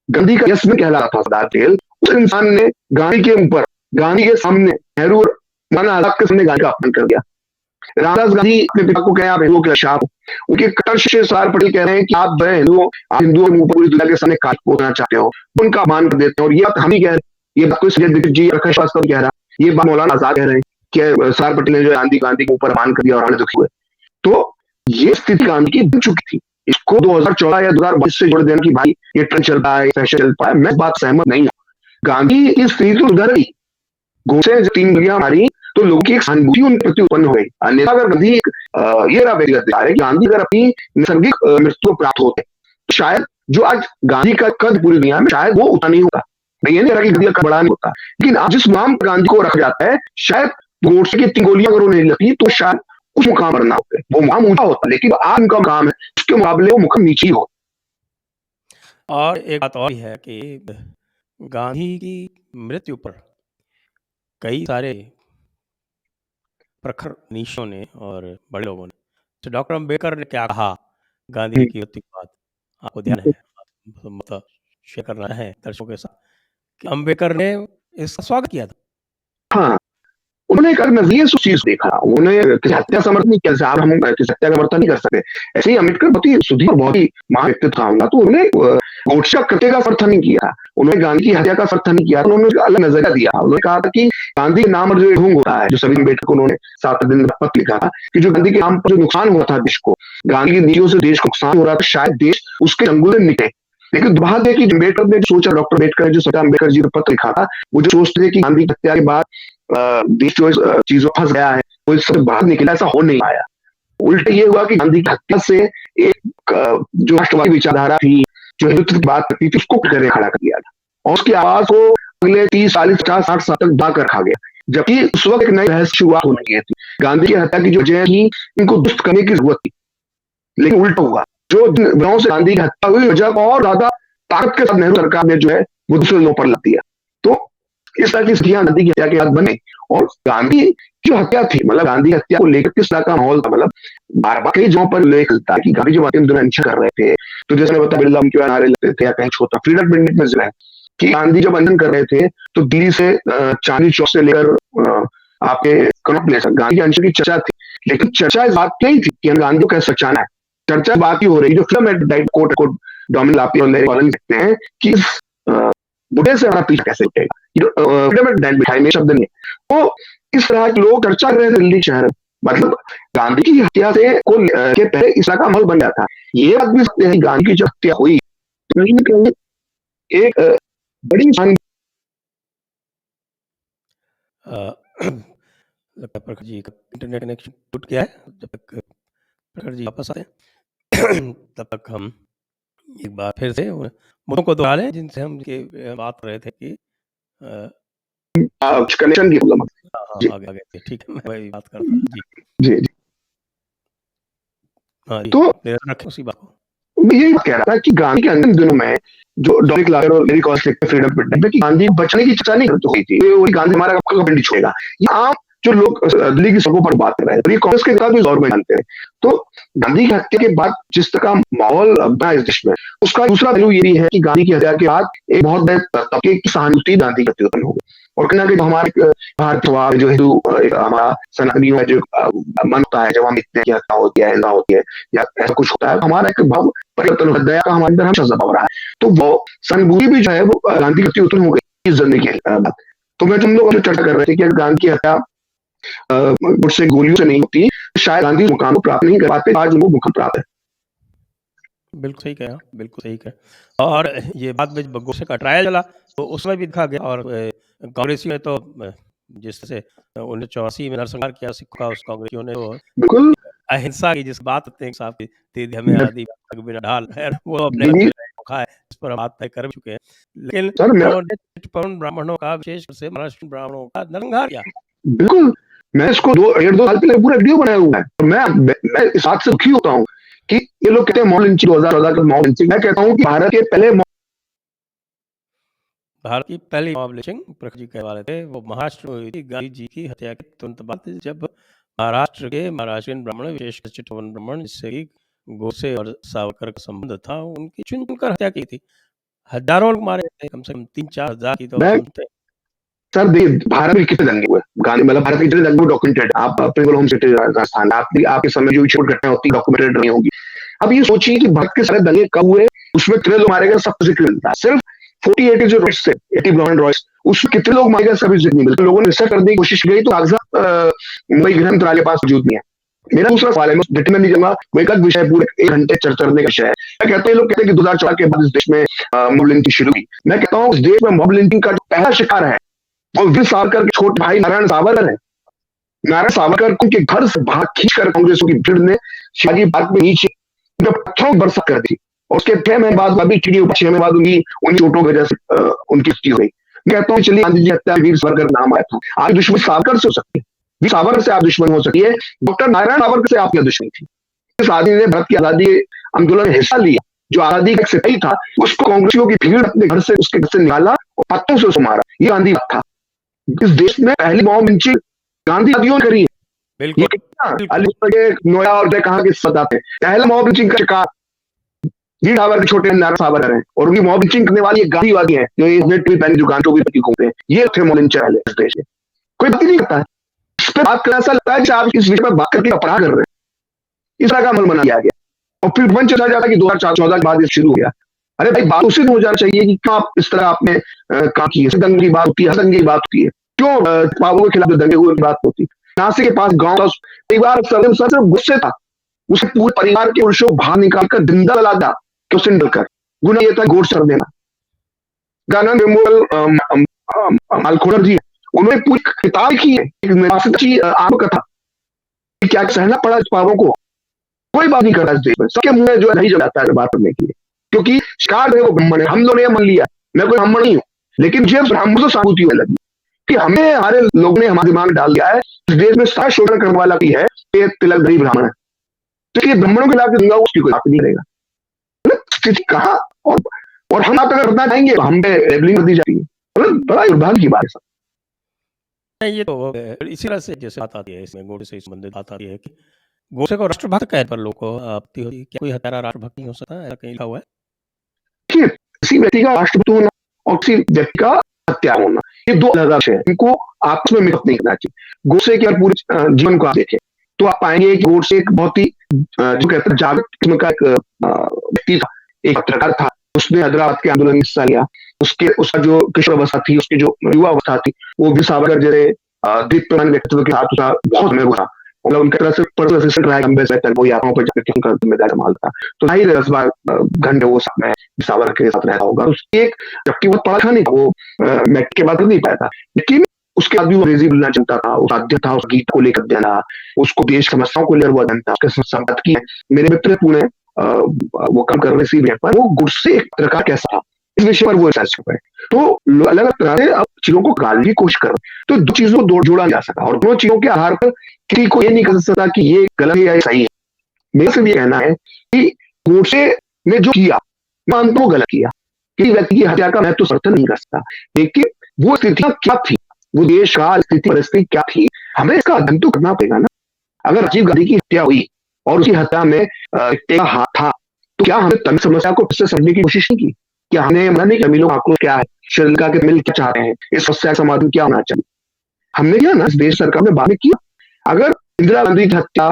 गांधी का यश में कहला था सरदार पटेल, उस इंसान ने गांधी के ऊपर, गांधी के सामने, नेहरू और मौलाना आजाद के सामने गांधी का अपमान कर दिया। रामदास गांधी अपने पिता को कहे आप हिंदुओं के अशाप, उनके कट्टर शिष्य सरदार पटेल कह रहे हैं कि आप जो है हिंदुओं के मुंह पर पूरी दुनिया के सामने काट पोतना चाहते हो, उनका अपमान कर देते हैं। और ये बात हम ही कह रहे हैं, ये बात कोई संजय दीक्षित जी, प्रकाश श्रीवास्तव कह रहा, ये बात मौलाना आजाद कह रहे हैं कि सरदार पटेल ने जो गांधी के ऊपर अपमान कर दिया और आने दुखी हुए। तो ये स्थिति गांधी की बन चुकी थी। इसको 2014 या 2022 से जोड़ देना कि भाई ये ट्रेंड चल रहा है, फैशन चल रहा है, मैं बात सहमत नहीं हूँ। गांधी की स्थिति तो सुधर गई, गोसे 3 गोलियां मारी तो लोगों की एक सहानुभूति उन प्रति उत्पन्न हो गई। अन्यथा अगर गांधी ये रहा है कि गांधी अगर अपनी नैसर्गिक मृत्यु को प्राप्त होते, शायद जो आज गांधी का कद पूरी दुनिया में शायद वो उतना नहीं होता। मैं ये नहीं रहा कि गांधी का कद बड़ा नहीं होता, लेकिन आज जिस मुकाम पर गांधी को रखा जाता है, शायद गोडसे की 3 गोलियां अगर उन्हें लगती तो शायद उस मुकाम पर ना होते, वो मुकाम ऊंचा होता, लेकिन आज उनका मुकाम है उसके मुकाबले वो मुकाम नीचे ही हो।
और एक बात और है कि गांधी की मृत्यु पर कई सारे प्रखर मनीषियों ने और बड़े लोगों ने, तो डॉक्टर अम्बेडकर ने क्या कहा गांधी की मृत्यु के बाद, आपको ध्यान है, मतलब शेयर करना है दर्शकों के साथ कि अम्बेडकर ने इसका स्वागत किया था।
हाँ, उन्होंने एक नजरिए से उस चीज देखा, उन्होंने किसी हत्या समर्थन नहीं किया, हम किसी हत्या का समर्थन नहीं कर सकते। ऐसे ही अम्बेडकर बहुत ही सुधीर, बहुत ही महान व्यक्तित्व था, तो उन्होंने गोडसे कृत्य का समर्थन नहीं किया, उन्होंने गांधी की हत्या का समर्थन नहीं किया, उन्होंने अलग नजरिया दिया। उन्होंने कहा था कि गांधी के नाम पर जो ढोंग होता है, जो सभी अम्बेडकर को उन्होंने 7 दिन पत्र लिखा था कि जो गांधी के नाम पर जो नुकसान हुआ था देश को, गांधी की नीतियों से देश को नुकसान हो रहा था, शायद देश उसके चंगुल से निकले। लेकिन दुर्भाग्य है कि अम्बेडकर ने सोचा, डॉक्टर अम्बेडकर ने जो सोचा, अम्बेडकर जी ने पत्र लिखा था, वो जो सोचते थे कि गांधी की हत्या के बाद देश जो चीजों फंस गया है वो इससे बाहर निकला, ऐसा हो नहीं पाया। उल्टा ये हुआ कि गांधी की हत्या से एक जो राष्ट्रवादी विचारधारा थी, जो हिंदुत्व की बात करती थी, उसको करके खड़ा कर दिया था, और उसकी आवाज को अगले 30, 40, 50, 60 साल तक दबा कर रखा गया। जबकि उस वक्त एक नई बहस शुरुआत होनी चाहिए थी। गांधी की हत्या की जो वजह थी, इनको दुष्ट करने की जरूरत थी, लेकिन उल्टा हुआ। जो दिनों से गांधी की हत्या हुई, वजह को और ज्यादा ताकत के साथ नेहरू सरकार ने जो है वो दूसरे लोगों पर लग दिया। तो इस तरह की स्थितियां गांधी की हत्या के बाद बने। और गांधी की जो हत्या थी, मतलब गांधी हत्या को लेकर किस तरह का माहौल था, मतलब बार बार कई जगहों पर उल्लेख होता है कि गांधी जब अंतिम दिन अनशन कर रहे थे, तो जैसे मैं बता बिरला उनके नारे लगते थे, या कहीं छोटा फ्रीडम मिनट में जिला है कि गांधी जब अनशन कर रहे थे, तो दिल्ली से चांदनी चौक से लेकर आपके कनॉट प्लेस गांधी के अनशन की चर्चा थी। लेकिन चर्चा इस बात की थी कि गांधी को कैसे बचाना है, चर्चा बात ही हो रही, जो फिल्म कोट डोमिनिक लापी और कॉलन लिखते हैं कि बुढ़े से हमारा पीछा कैसे उठेगा, बिठाई में शब्द नहीं। तो इस तरह के लोग चर्चा कर रहे थे दिल्ली शहर में, मतलब गांधी की हत्या से के पहले इस तरह का माहौल बन गया था। ये बात भी सकते हैं गांधी की जब हत्या हुई, कहीं न कहीं एक बड़ी
लगता है प्रखर जी का इंटरनेट कनेक्शन टूट गया है। जब तक प्रखर जी वापस आते हैं तब तक हम एक बार फिर से मुद्दों को दोहरा लें जिनसे हम बात कर रहे थे कि
कनेक्शन की प्रॉब्लम।
आगे ठीक है, मैं वही बात कर रहा था
जी।
हाँ,
तो
रखें उसी बात को।
मैं यही कह रहा था कि गांधी के अंतिम दिनों में जो डोमिनिक लापर और लेरी कॉल्स लिखते फ्रीडम फिट में कि गांधी बचने की चर्चा नहीं हुई थी, वो गांधी हमारा कब नहीं छोड़ेगा, ये आम जो लोग दिल्ली की सड़कों पर बात कर रहे हैं, ये कांग्रेस के नेता भी दौर में जानते हैं। तो गांधी की हत्या के बाद जिस तरह का माहौल बना इस देश में, उसका दूसरा पहलू ये है कि गांधी की हत्या के बाद एक बहुत बड़े तबके की सहानुभूति गांधी के प्रति उत्पन्न हो गई। और कहीं ना कहीं हमारे भारत जो हिंदू हमारा सनातनियों का जो मन होता है, जब हम लिखते हैं कि हत्या होती है, हिंसा होती है या ऐसा कुछ होता है, हमारा एक भाव परिवर्तन होता है, दया का हमारे अंदर हमेशा दबाव रहा है। तो वो सहानुभूति भी जो है वो गांधी के प्रति उत्पन्न हो गई इस जर्नी के बाद। तो मैं तुम लोग चर्चा कर रहे थे कि अगर गांधी की हत्या से गोलियों से नहीं होती, शायद गांधी मुकाम को प्राप्त नहीं कर पाते, आज वो मुकाम प्राप्त है।
बिल्कुल सही कहा, बिल्कुल सही कहा। और ये बात में गोडसे का ट्रायल चला तो उसमें भी दिखा गया, और कांग्रेसी में तो जिस तरह से 1984 में नरसंहार किया सिखों का, उस कांग्रेसियों ने तो
बिल्कुल।
अहिंसा की जिस बात साहब की दीदी हमें आदि बिना ढाल है, वो अपने
जी, जी।
है, इस पर हम बात तय कर चुके हैं। लेकिन
सर मेरा
उन्होंने चिटपटाऊन ब्राह्मणों का, विशेष रूप से महाराष्ट्र ब्राह्मणों का नरसंहार किया।
बिल्कुल, मैं इसको 1.5 साल पहले पूरा वीडियो बनाया हुआ है। तो मैं इस बात से दुखी होता हूँ कि ये लोग कहते हैं मॉब लिंचिंग 2014 का मॉब लिंचिंग। मैं कहता हूँ कि भारत के पहले
भारत की पहली मॉब लिंचिंग प्रखर जी कहने वाले थे, वो महाराष्ट्र में हुई थी गांधी जी की हत्या के तुरंत बाद, जब महाराष्ट्र के महाराष्ट्रीयन ब्राह्मण, विशेषकर चिटपटाऊन ब्राह्मण, जिससे कि गोडसे और सावरकर का संबंध था, उनकी चुन-चुनकर हत्या की थी। हज़ारों लोग मारे गए, कम से कम 3-4 हज़ार की तो हम सुनते हैं।
सर देखिए, भारत में कितने दंगे हुए, गांधी मतलब भारत के कितने दंगे डॉक्यूमेंटेड। आप अपने होम सिटी राजस्थान, आपके समय जो छोटी घटनाएं होती डॉक्यूमेंटेड नहीं होंगी। अब ये सोचिए कि भारत के सारे दंगे कब हुए, उसमें कितने लोग मारे गए, सब जिक्र मिलता है। सिर्फ 48 जो रॉयट्स थे, 80 ब्राह्मण रॉयट्स, उसमें कितने लोग मारे गए सभी जिक्र नहीं मिलता। लोगों ने रिसर्च करने की कोशिश की तो कागजात मुंबई गृह मंत्रालय के पास मौजूद नहीं है। मेरा दूसरा सवाल है, मैं डिटेल में नहीं जाऊंगा, वो एक अलग विषय, पूरे 1 घंटे चर्चा करने का विषय है। मैं कहते हैं, लोग कहते हैं कि 2004 के बाद इस देश में मॉब लिंचिंग शुरू हुई। मैं कहता हूँ इस देश में मॉब लिंचिंग का जो पहला शिकार है वो वीर सावरकर के छोटे भाई नारायण सावरकर है। नारायण सावरकर को उनके घर से बाहर खींचकर कांग्रेस की भीड़ ने शिवाजी पार्क में नीचे पत्थरों की बरसात कर दी, और उसके 6 महीने बाद अभी 6 महीने बाद उनकी चोटों की वजह से उनकी मृत्यु हो गई। मैं कहता हूँ चलिए गांधी जी हत्या वीर सावरकर नाम आया था, आपकी दुश्मन सावरकर से हो सकती है, वीर सावरकर से आप दुश्मन हो सकती है, डॉक्टर नारायण सावरकर से आपकी दुश्मनी थी। इस आदमी ने भारत की आजादी आंदोलन में हिस्सा लिया, जो आजादी का सिपाही था, उसको कांग्रेसियों की भीड़ अपने घर से, उसके घर से निकाला और पत्थरों से उसको मारा। ये गांधी था। इस देश में पहली मॉब लिंचिंग गांधीवादियों ने करी है।
बिल्कुल।
नोएडा और कहाँ के बताते हैं, पहला मॉब लिंचिंग का शिकार वीर सावरकर छोटे नारायण सावरकर हैं, और उनकी मॉब लिंचिंग करने वाले गांधीवादी हैं, जो ये पहले जो गांधों की प्रतीक होते हैं, ये थे मॉब लिंचर पहले इस देश में। कोई बात ही नहीं करता है इस पर बात करना। ऐसा लगता है कि आप इस विषय पर बात करके अपराध कर रहे हैं। इस तरह का अमल बना दिया गया, और फिर मन चला जाता कि 2014 के बाद ये शुरू हो गया। अरे भाई, बात उसी हो जाना चाहिए कि क्यों आप इस तरह आपने काम की है। दंगे की बात होती है, दंगे की बात होती है, क्यों बाबू के खिलाफ जो दंगे हुए बात होती है। नासिक के पास गांव परिवार सिर्फ गुस्से था, उसे पूरे परिवार के पुरुषों बाहर निकालकर जिंदा जला दिया, क्वेश्चन डलकर। गुना ये था गोड कर देना। गाना मालखोड़र जी, उन्होंने पूरी किताब लिखी है, आत्मकथा, क्या सहना पड़ा इस पापों को। कोई बात नहीं करता इस देश में, सबके मुंह में जो नहीं जलाता है बात करने के लिए, क्योंकि शिकार है वो ब्राह्मण है। हम लोगों ने मान लिया, मैं कोई ब्राह्मण नहीं हूँ, लेकिन जब ब्राह्मण से सहानुभूति होने लगी कि हमें हमारे लोगों ने हमारे दिमाग डाल दिया है इस देश में सारा शोषण करने वाला भी है, ये तिलकधारी ब्राह्मण है, तो ये ब्राह्मणों के खिलाफ दूंगा, उसकी कोई बात नहीं रहेगा। स्थिति कहाँ, और हम आप अगर करना चाहेंगे तो हम पे लेबलिंग कर दी जाती है। बड़ा दुर्भाग्य की बात है।
ये तो इसी तरह से जैसे बात आती है, इसमें गोडसे से संबंधित बात आती है कि गोडसे को राष्ट्रभक्त कहने पर लोगों को आपत्ति होती है। क्या कोई हत्यारा राष्ट्रभक्त नहीं हो सकता, ऐसा कहीं लिखा हुआ है?
किसी व्यक्ति का राष्ट्रभक्त होना और किसी व्यक्ति का हत्या होना, ये दो अलग विषय है, इनको आपस में मिक्स नहीं करना चाहिए। गोडसे के पूरे जीवन को आप देखें तो आप पाएंगे कि गोडसे एक बहुत ही जो कहते हैं जागृत किस्म का एक व्यक्ति था, एक पत्रकार था। उसने हैदराबाद के आंदोलन में हिस्सा लिया। उसका जो किशोरावस्था थी, उसकी जो युवा अवस्था थी, वो वीर सावरकर जैसे दीप्यमान व्यक्तित्व के साथ उसका बहुत में हुआ। मतलब उनकी तरह से पर्सनल असिस्टेंट रहा, लंबे समय तक वो यात्राओं पर जाकर किसी का जिम्मेदारी संभालता, तो जाहिर है 10-12 घंटे वो समय सावरकर के साथ रहता होगा। उसकी एक, जबकि वो पढ़ा था नहीं, वो मैट्रिक के बाद नहीं पाया था, लेकिन उसके बाद भी वो अंग्रेजी बोलना जानता था, वो साध्य था, उस गीत को लेकर देना, उसको देश समस्याओं को लेकर वो जानता, उसके संपत्ति है। मेरे मित्र पुणे वो काम कर रहे सी पर वो गोडसे एक पत्रकार कैसा था, इस विषय पर वो रिसर्च कर रहे हैं। तो अलग अलग तरह से अब चीजों को गालने की कोशिश कर, तो दो चीजों को जोड़ा जा सका, और दोनों चीजों के आधार पर किसी को ये नहीं कर सकता कि ये गलत है या ये सही है। मेरा सिर्फ ये कहना है कि गोडसे ने जो किया, मानता हूं गलत किया, किसी व्यक्ति की हत्या का मैं तो समर्थन नहीं कर सकता, लेकिन वो स्थितियां क्या थी, वो देश काल स्थिति परिस्थिति क्या थी, हमें इसका अध्ययन तो करना पड़ेगा ना। अगर राजीव गांधी की हत्या हुई और उसकी हत्या में का हाथ था, तो क्या हमने तमिल समस्या को फिर से समझने की कोशिश नहीं की? क्या हमने मना नहीं कि तमिलों का आक्रोश क्या है, श्रीलंका के तमिल क्या चाहते हैं, इस समस्या का समाधान क्या होना चाहिए? हमने किया ना, इस देश सरकार ने बाद में किया। अगर इंदिरा गांधी की हत्या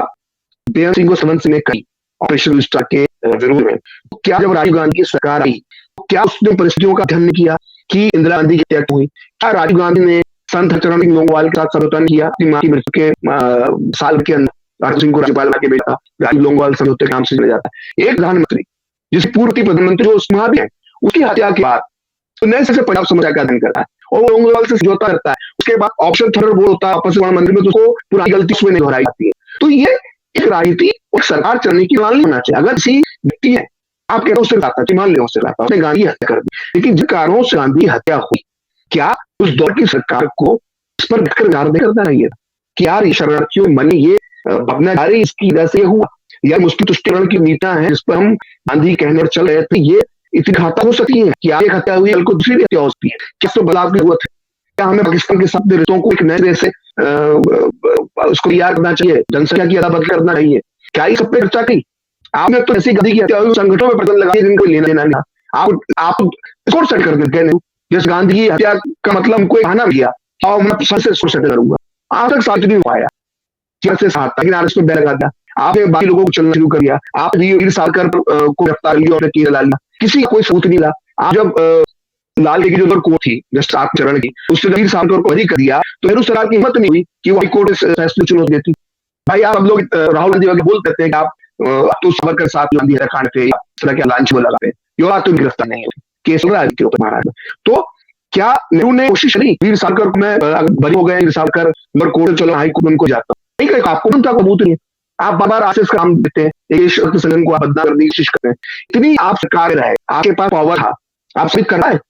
बेअंत सिंह सवंत सिंह ने करी ऑपरेशन विस्टार के विरोध में, तो क्या जब राजीव गांधी की सरकार आई तो क्या उसने परिस्थितियों का अध्ययन किया कि इंदिरा गांधी की हत्या हुई? क्या राजीव गांधी ने संत हरिचरण सिंह लोंगोवाल के साथ समझौता किया? अपनी मां की मृत्यु के साल के अंदर राजीव सिंह को राज्यपाल बना के बेटा राजीव लोंगोवाल समझौते के नाम से जाना जाता है। एक प्रधानमंत्री जिसे पूर्व प्रधानमंत्री जो उस भी है, उसकी हत्या के बाद तो नए से पंजाब समस्या का अध्ययन करता है, और वो लोंगोवाल से समझौता करता है। उसके बाद ऑप्शन थर्ड वो होता है आपस में मंदिर में, तो उसको पुरानी गलती उसमें नहीं दोहराई जाती है। तो ये एक राजनीति और सरकार चलने की मान नहीं होना चाहिए। अगर किसी व्यक्ति है, आप कहते हो उससे लाता मान ले उससे लाता, उसने गांधी हत्या कर दी, लेकिन जिन कारणों से गांधी हत्या हुई, क्या उस दौर की सरकार को इस पर बैठकर विचार नहीं करना चाहिए कि यार ये शरणार्थियों के मन ये भावना जा रही, इसकी वजह से हुआ, या मुस्लिम तुष्टिकरण की नीतियां हैं जिस पर हम गांधी कहने और चल रहे थे, ये इतनी घातक हो सकती है कि एक हत्या हुई, कल को दूसरी हत्या हो सकती है। क्या तो बदलाव की जरूरत है? क्या हमें पाकिस्तान के सब रिश्तों को एक नए तरह से उसको तैयार करना चाहिए, जनसंख्या की अदला बदली करना चाहिए? क्या ये सब पे चर्चा की? आपने तो ऐसी गांधी की हत्या हुई संगठनों में प्रतिबंध लगा जिनको लेना देना नहीं, आप स्कोर सेट कर देते हैं। जैसे गांधी की हत्या का मतलब हमको कहना दिया और मैं से स्कोर सेट करूंगा, आज तक साथ नहीं पाया से साथ, लेकिन आरएस में बैन लगा दिया, आपने बाकी लोगों को चलना शुरू कर दिया, आप वीर सावरकर को गिरफ्तार लिया और केस डाल दिया, किसी का कोई सबूत नहीं ला। आप जब लाल की जो उधर कोर्ट थी जस्ट 7 चरण की, उसने वीर सावरकर को बरी कर दिया, तो नेहरू सरकार की हिम्मत नहीं हुई कि वो हाईकोर्ट फैसले चुनौती देती। भाई आप लोग राहुल गांधी वाले बोल करते हैं कि आप तो सावरकर साथ गांधी कांड पे इस तरह के लांच लगाते हैं, ये बात तो गिरफ्तार नहीं है, केस हो रहा है महाराज। तो क्या नेहरू ने कोशिश नहीं वीर सावरकर को, मैं बरी हो गए वीर सावरकर, कोर्ट चलो हाईकोर्ट उनको जाता, नहीं करेगा, आपको उनका सबूत नहीं है, आप बार-बार आरएसएस का नाम देते हैं, एक संगठन को आप बदनाम करने की कोशिश करते हैं। इतनी आप सरकार रहे, आपके पास पावर था, आप सिर्फ कर रहा है,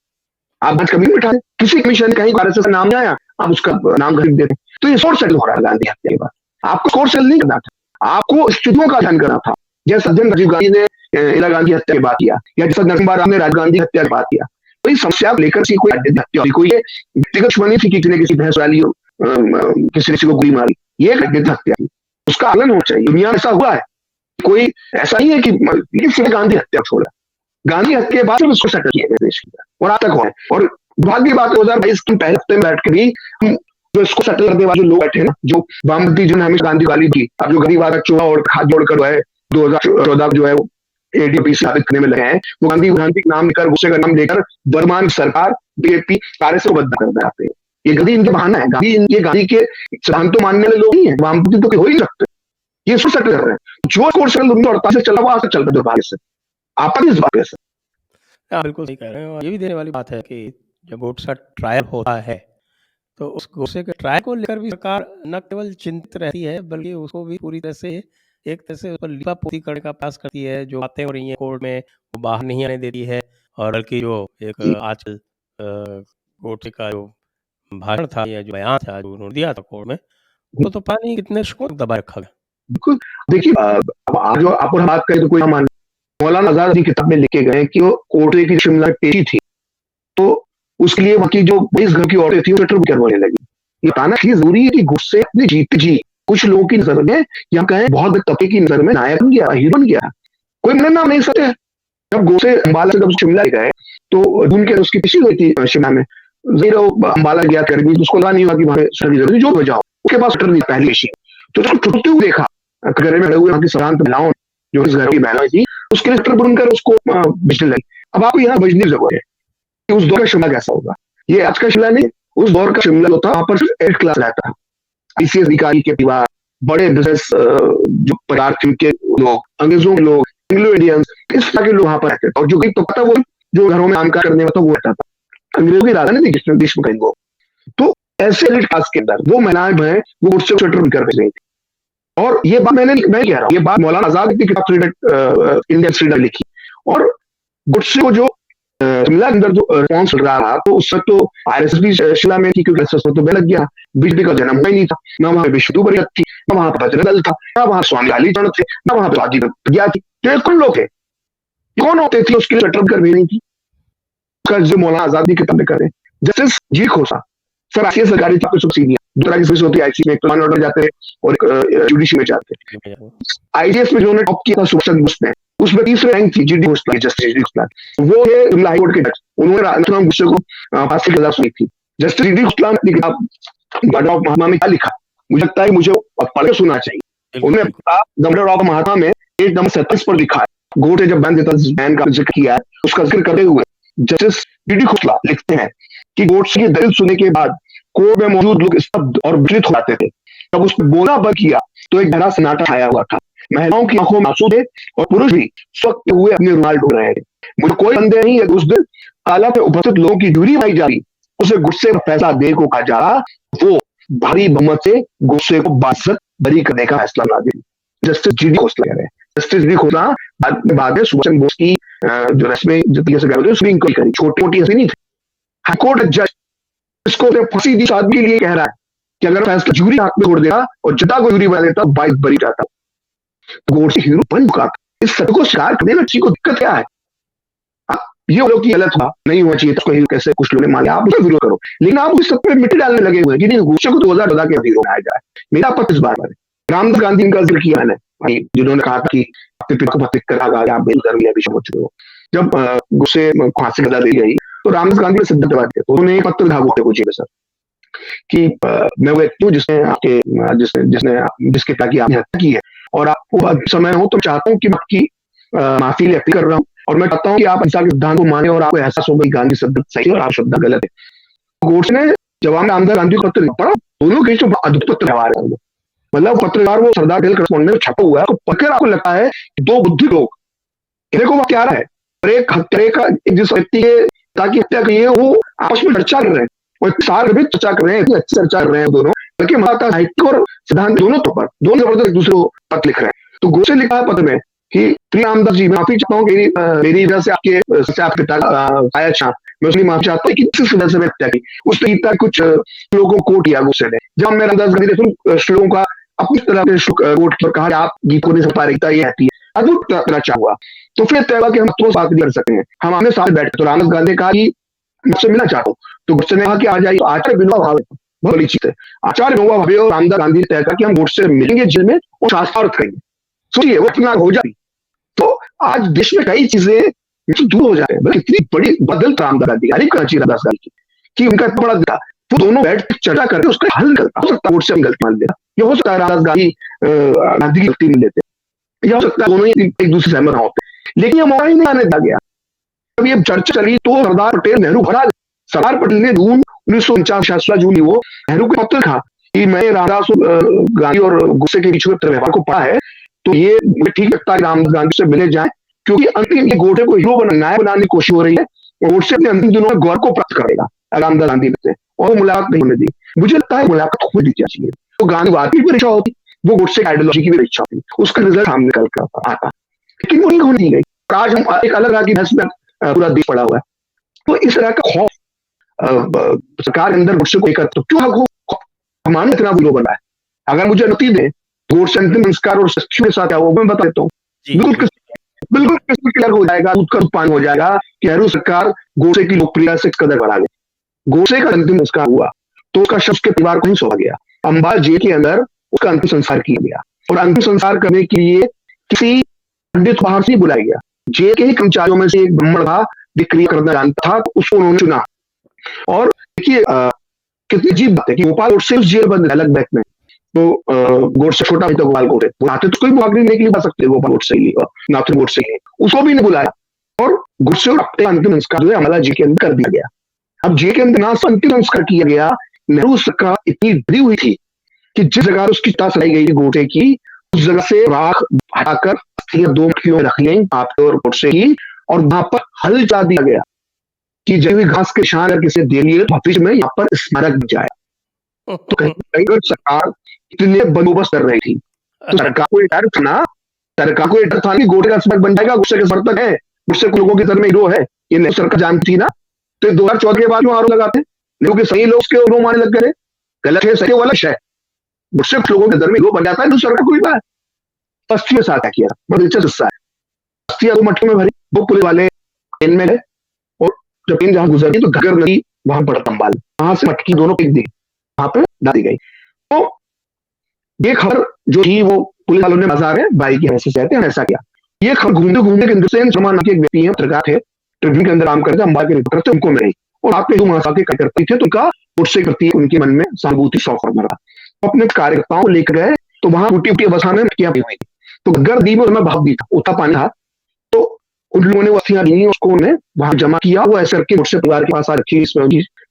आप बच कभी बिठा है, किसी कमीशन कहीं आरएसएस का नाम नहीं आया, आप उसका नाम खरीद देते। तो ये सोर्स सेटल हो रहा है गांधी हत्या के बाद। आपको सोर्स सेटल नहीं करना था, आपको स्थितियों का अध्ययन करना था। जैसे सज्जन राजीव गांधी ने इंदिरा गांधी हत्या की बात किया, या जैसा नरसिम्हा राव ने राजीव गांधी हत्या की बात किया, तो इस समस्या को लेकर कोई हत्या हुई, कोई व्यक्तिगत दुश्मनी थी कि किसी भैंस वाली किसी को गोली मारी, ये हत्या थी, उसका आकलन होना चाहिए। दुनिया में ऐसा हुआ है, कोई ऐसा नहीं है कि सिर्फ गांधी हत्या छोड़ा, गांधी हत्या के बाद उसको सेटल किया गया देश की, और आज तक हुआ है। और दुर्भाग्य की बात 2022 के पहले हफ्ते में बैठ के भी हम जो इसको सेटल करने वाले लोग बैठे ना, जो वामपंथी जिन्होंने हमेशा गांधी गाली दी, अब जो गरीब आरक्षण चूहा और हाथ जोड़कर जो है 2014 जो है एडीपी साबित करने में लगे हैं, वो गांधी का नाम लेकर, गुस्से का नाम लेकर वर्तमान सरकार बीजेपी कार्य से बदला करना चाहते हैं। ये गांधी इनके बहाना है, ये गांधी के सिद्धांतों मानने वाले लोग नहीं है, वामपंथी तो हो ही नहीं सकते, ये इसको सेटल कर रहे हैं। जो कोर्स 1948 से चला हुआ आज तक चलता है दुर्भाग्य से। आप इस बात से
बिल्कुल सही कह रहे हैं। और ये भी देने वाली बात है कि जब गोडसे ट्रायल होता है, तो उस गोडसे के ट्रायल को लेकर भी सरकार न केवल चिंतित रहती है, बल्कि उसको भी पूरी तरह से एक तरह से उस पर लीपापोती करने का प्रयास करती है। जो बातें हो रही हैं कोर्ट में, वो बाहर नहीं आने देती है, और बल्कि जो एक आजकल गोडसे का जो भाषण था या जो बयान था जो उन्होंने दिया था कोर्ट में, वो तो पता नहीं कितने शोर दबा रखा गया।
बिल्कुल, देखिए अब आज आप बात करें तो कोई मान मौलाना आजाद की किताब में लिखे गए कि वो कोर्ट की शिमला पेशी थी, तो उसके लिए वहाँ की जो 20 घर की औरतें थी वो लेटर करवाने लगी। ये बताना जरूरी है कि गुस्से अपनी जीत जी कुछ लोगों की नजर में, या कहें बहुत तबके की नजर में नायक बन गया, हीरो बन गया, कोई मन नाम नहीं सकते। जब गोसे अम्बाला से जब शिमला गए तो जून के उसकी पेशी हुई थी शिमला में, अम्बाला गया कर्मी, उसको नहीं हुआ कि वहां जो बजाओ, उसके पास पहली पेशी, तो जब छुट्टी हुई देखा घर में खड़े हुए वहां की सरांत महिलाओं जो इस घर की बहनों थी, उसके लिए बुनकर उसको बिजली लगी। अब आपको यहाँ बजने की जरूरत है कि उस दौर का शिमला कैसा होगा। ये आज का शिमला नहीं, उस दौर का शिमला होता, वहां पर सिर्फ 8 क्लास रहता है, आईसीएस अधिकारी के परिवार, बड़े बिजनेस जो परिवार के लोग, अंग्रेजों के लोग, एंग्लो इंडियंस, इस तरह के लोग वहां पर रहते थे। और जो तो पता वो जो घरों में काम करने वाला वो रहता था, अंग्रेजों की राजधानी थी देश में कहीं। तो ऐसे एलिट क्लास के अंदर वो महिलाएं हैं वो गुस्से को स्वेटर कर रही थी। और ये बात मैं कह रहा हूँ, ये बात मौलाना आजाद की किताब इंडियन फ्रीडम लिखी, और गुस्से को जो शिमला के अंदर जो रिस्पॉन्स चल रहा था, तो उस वक्त तो आरएसएस भी शिमला में थी, क्योंकि आरएसएस तो लग गया, बीजेपी का जन्म ही नहीं था, ना वहां विष्णु परिषद थी, ना वहां पर बजरंग दल था, ना वहां स्वामी कालीचरण थे, ना वहां पर राजीव प्रज्ञा थी। तो कौन लोग थे, कौन होते थे उसके लिए स्वेटर कर भी नहीं थी, जो मौलाना आजाद की किताब में करें। जस्टिस जी खोसा सर, आईसीएस सरकारी सब्सिडी दूसरा की होती है, आईसीएस में एक प्लान ऑर्डर जाते हैं और जुडिशरी में जाते हैं। आईसीएस में जो उन्होंने टॉप किया था सुभाष घोष ने, उसमें तीसरी रैंक थी GD Ghosh, justice G Ghosh, वो है हाई कोर्ट के जज, उन्होंने गुस्से को फांसी की सजा सुनी थी। जस्टिस जी घोष ने अपनी किताब गॉड ऑफ महात्मा में क्या लिखा, मुझे लगता है मुझे पढ़ के सुनना चाहिए। उन्होंने गॉड ऑफ महात्मा में पेज नंबर 27 पर लिखा है, घोष ने जब बैन देता बैन का जिक्र किया है, उसका जिक्र करते हुए जस्टिस जीडी घोष लिखते हैं कि घोष की दलील सुनने के बाद कोर्ट में मौजूद लोग स्तब्ध और विचलित हो जाते थे। जब उसने बोलना बंद किया तो एक गहरा सन्नाटा छाया हुआ था, महिलाओं की आंखों में आंसू थे और पुरुष भी स्वक्त हुए अपने रुमाल ढूंढ रहे थे। मुझे कोई संदेह नहीं है उस दिन ताला पे उपस्थित लोगों की जूरी पाई जा रही उसे गुस्से का फैसला दे को कहा जा रहा, वो भारी बहुमत से गुस्से को बासत बरी करने का फैसला ला दे। जस्टिस जीडी खोसला कह रहे हैं। जस्टिस जीडी खोसला बाद में सुभाष चंद्र बोस की जो रस्में जो तरीके से उसकी इंक्वायरी करी, छोटी मोटी ऐसी नहीं थी। हाईकोर्ट जज इसको फांसी दी आदमी के लिए कह रहा है कि अगर फैसला जूरी हाथ में छोड़ देगा और जटा को जूरी बना देता 22 बरी जाता। गोडसे हीरो बन चुका था। इस सत्य को स्वीकार करने में अच्छी को दिक्कत क्या है? ये लोग की गलत हुआ, नहीं होना चाहिए तो कैसे कुछ लोगों ने माना, आप उसका विरोध करो, लेकिन आप उस सब पे मिट्टी डालने लगे हुए कि नहीं गोडसे को 2014 के विरोध में आया जाए। मेरा आपत्ति इस बार है। रामदास गांधी का जिक्र किया मैंने, जिन्होंने कहा था कि अपने पिता को पत्र करा आप बेलधर्मी अभिषेक हो चुके हो। जब गुस्से फांसी सजा दी गई तो रामदास गांधी ने सिद्धांत बात किया, तो उन्होंने पत्र लिखा गोडसे को जी सर कि मैं वो व्यक्ति हूँ जिसने आपके जिसके पिता की आपने हत्या की है और आपको समय हो तो चाहता हूँ कि मैं आपकी माफी व्यक्त कर रहा हूँ और मैं चाहता हूँ कि आप अहिंसा के सिद्धांत को माने और आपको एहसास हो कि गांधी शब्द सही और आप शब्द गलत है। गोडसे ने जवाब में रामदास गांधी को पत्र पढ़ा, दोनों के बीच अद्भुत पत्र व्यवहार है। मतलब पत्रकार वो सरदार टेल करस्पॉन्डेंट में छपा हुआ है, तो पढ़कर आपको लगता है कि दो बुद्धि लोग देखो वो क्या रहा है और एक हत्या का जिस व्यक्ति के ताकि हत्या की है वो आपस में चर्चा कर रहे हैं और सार भी चर्चा कर रहे हैं, इतनी अच्छी चर्चा कर रहे हैं दोनों, बल्कि माता साहित्य और सिद्धांत दोनों तो पर दोनों जबरदस्त एक दूसरे को पत्र लिख रहे हैं। तो गोडसे लिखा है पत्र में कि प्रिय रामदास जी, मैं माफी चाहता हूँ मेरी वजह से आपके पिता आया अच्छा, मैं उसकी माफी चाहता हूँ कि किस वजह से मैं हत्या की। उस गीता कुछ श्लोकों को कोट किया गोडसे ने। जब मैं रामदास गांधी ने श्लोकों का अपनी तरह से कोट पर कहा आप गीत को नहीं सपा रही ये रहती है, अद्भुत रचा हुआ। तो फिर तय हुआ कि हम तो बात नहीं कर सकते हैं, हम आमने साथ बैठे। तो रामदास गांधी ने कहा कि मुझसे मिलना चाहता हूँ, तो गोडसे ने कहा कि आ जाइए। तो आचार्य विनोबा भावे बहुत बड़ी चीज है, आचार्य विनोबा भावे और रामदास गांधी ने तय किया कि हम गोडसे मिलेंगे जेल में और शास्त्रार्थ करेंगे। सोचिए वो इतना हो जाती। तो आज देश में कई चीजें दूर हो जाए, बल्कि इतनी बड़ी बदल रामदास गांधी रामदास गांधी की उनका इतना बड़ा दिखा, वो दोनों बैठ चर्चा करके उसका हल करता। हो सकता है गोडसे हम गलती मान लेगा, ये हो सकता है रामदास गांधी की गलती मिल लेते, यह हो सकता है दोनों ही एक दूसरे से सहमत होते, लेकिन ये मौका ही नहीं आने दिया गया। जब ये चर्चा चली तो सरदार पटेल नेहरू भरा, सरदार पटेल ने जून 1949 जून वो नेहरू को पत्र लिखा कि मैं रामदास गांधी और गोडसे के बीच में व्यवहार को पढ़ा है, तो ये मुझे ठीक लगता है रामदास गांधी से मिले जाएं, क्योंकि अंतिम ये गोडसे को हीरो बनाने की कोशिश हो रही है। गोडसे अपने अंतिम दिनों में गौरव को प्राप्त करेगा रामदास गांधी से, और मुलाकात नहीं होने दी। मुझे लगता है मुलाकात खुद दी चाहिए। तो गांधीवाद की परीक्षा होती, वो गोडसे की आइडियोलॉजी की भी परीक्षा होती, उसका रिजल्ट सामने निकल कर आता, लेकिन वो नहीं होने दी गई। आज हम एक अलग राह की बहस में पूरा देश पड़ा हुआ है। तो इस तरह का खौफ सरकार के अंदर गोडसे को लेकर, तो क्यों हमारे इतना विरोध बना है? अगर मुझे अनुमति दे गोडसे अंतिम संस्कार और सच्ची के साथ वो मैं बता देता हूँ, बिल्कुल क्लियर हो जाएगा, दूध का पानी हो जाएगा कि नेहरू सरकार गोडसे की लोकप्रियता से कदर बढ़ा गई। गोडसे का अंतिम संस्कार हुआ तो उसका शब्द के परिवार को ही सौंपा गया, अंबाला जेल के अंदर उसका अंतिम संस्कार किया गया, और अंतिम संस्कार करने के लिए किसी पंडित बाहर से बुलाया गया। जेल के ही कर्मचारियों में से एक ब्राह्मण था, क्रिया करना जानता था, तो उसको उन्होंने चुना। और देखिए कितनी अजीब बात है कि गोपाल गोडसे उस जेल बंद अलग बैठ में, तो गोडसे छोटा भाई था गोपाल गोडसे, बुलाते तो कोई मुआवजा नहीं के लिए बता सकते गोपाल गोडसे के लिए, नाथुराम गोडसे के लिए, उसको भी नहीं बुलाया, और गोडसे अपने अंतिम संस्कार जो है अंबाला जेल के अंदर कर दिया गया। अब जेल के अंदर ना अंतिम संस्कार किया गया, नेहरू सरकार इतनी डरी हुई थी कि जिस जगह उसकी ताश लाई गई थी गोडसे की, उस जगह से राख हटाकर 2 मटकियों में रख लें आपके और गोडसे की, और वहां पर हल चला दिया गया कि जब भी घास के निशान अगर किसी दे लिए भविष्य में यहाँ पर स्मारक बन जाए। तो कहीं सरकार इतने बंदोबस्त कर रही थी, तो सरकार को डर था ना, सरकार को डर था कि गोडसे का स्मारक बन जाएगा, गोडसे के समर्थक है, गोडसे लोगों के सर में हीरो है, ये सरकार जानती थी ना। तो 2014 के बाद जो आरोप लगाते लोगों के सही लोग के हीरो माने लग गए, गलत है, सही वाला है, गोडसे लोगों के दर में हीरो बन जाता है तो सरकार कोई बात। अस्थि में साथ किया, बड़ा दिलचस्प हिस्सा है। अस्थियां 2 मटकों में भरी, वो पुलिस वाले ट्रेन में गए, और जब ट्रेन जहां गुजरती तो घग्गर नदी वहां पड़ता अंबाल, वहां से मटकी दोनों फेंक दी, वहां पे डाल दी गई। तो ये खबर जो थी वो पुलिस वालों ने बाजार है भाई की ऐसे कहते हैं ऐसा किया। ये खबर घूमते घूमते हिंदुस्तान शर्मा नाम के एक व्यक्ति है, पत्रकार थे, ट्रिब्यून के अंदर काम करते, अंबाला के रिपोर्टर थे, उनको मिली, और आपके जो महासभा के कार्यकर्ता थे, तो उनका गोडसे करती उनके मन में सहानुभूति शौक मरा। तो अपने कार्यकर्ताओं को लेकर गए, तो वहां टूटी फूटी अवस्था में मटकियां हुई थी, तो घग्गर दी में उसमें भाप भी था, उतना पानी था, तो उन लोगों ने वो अस्थियां ली, उसको उन्हें वहां जमा किया, वो ऐसे करके गोडसे परिवार के पास आ रखी, इसमें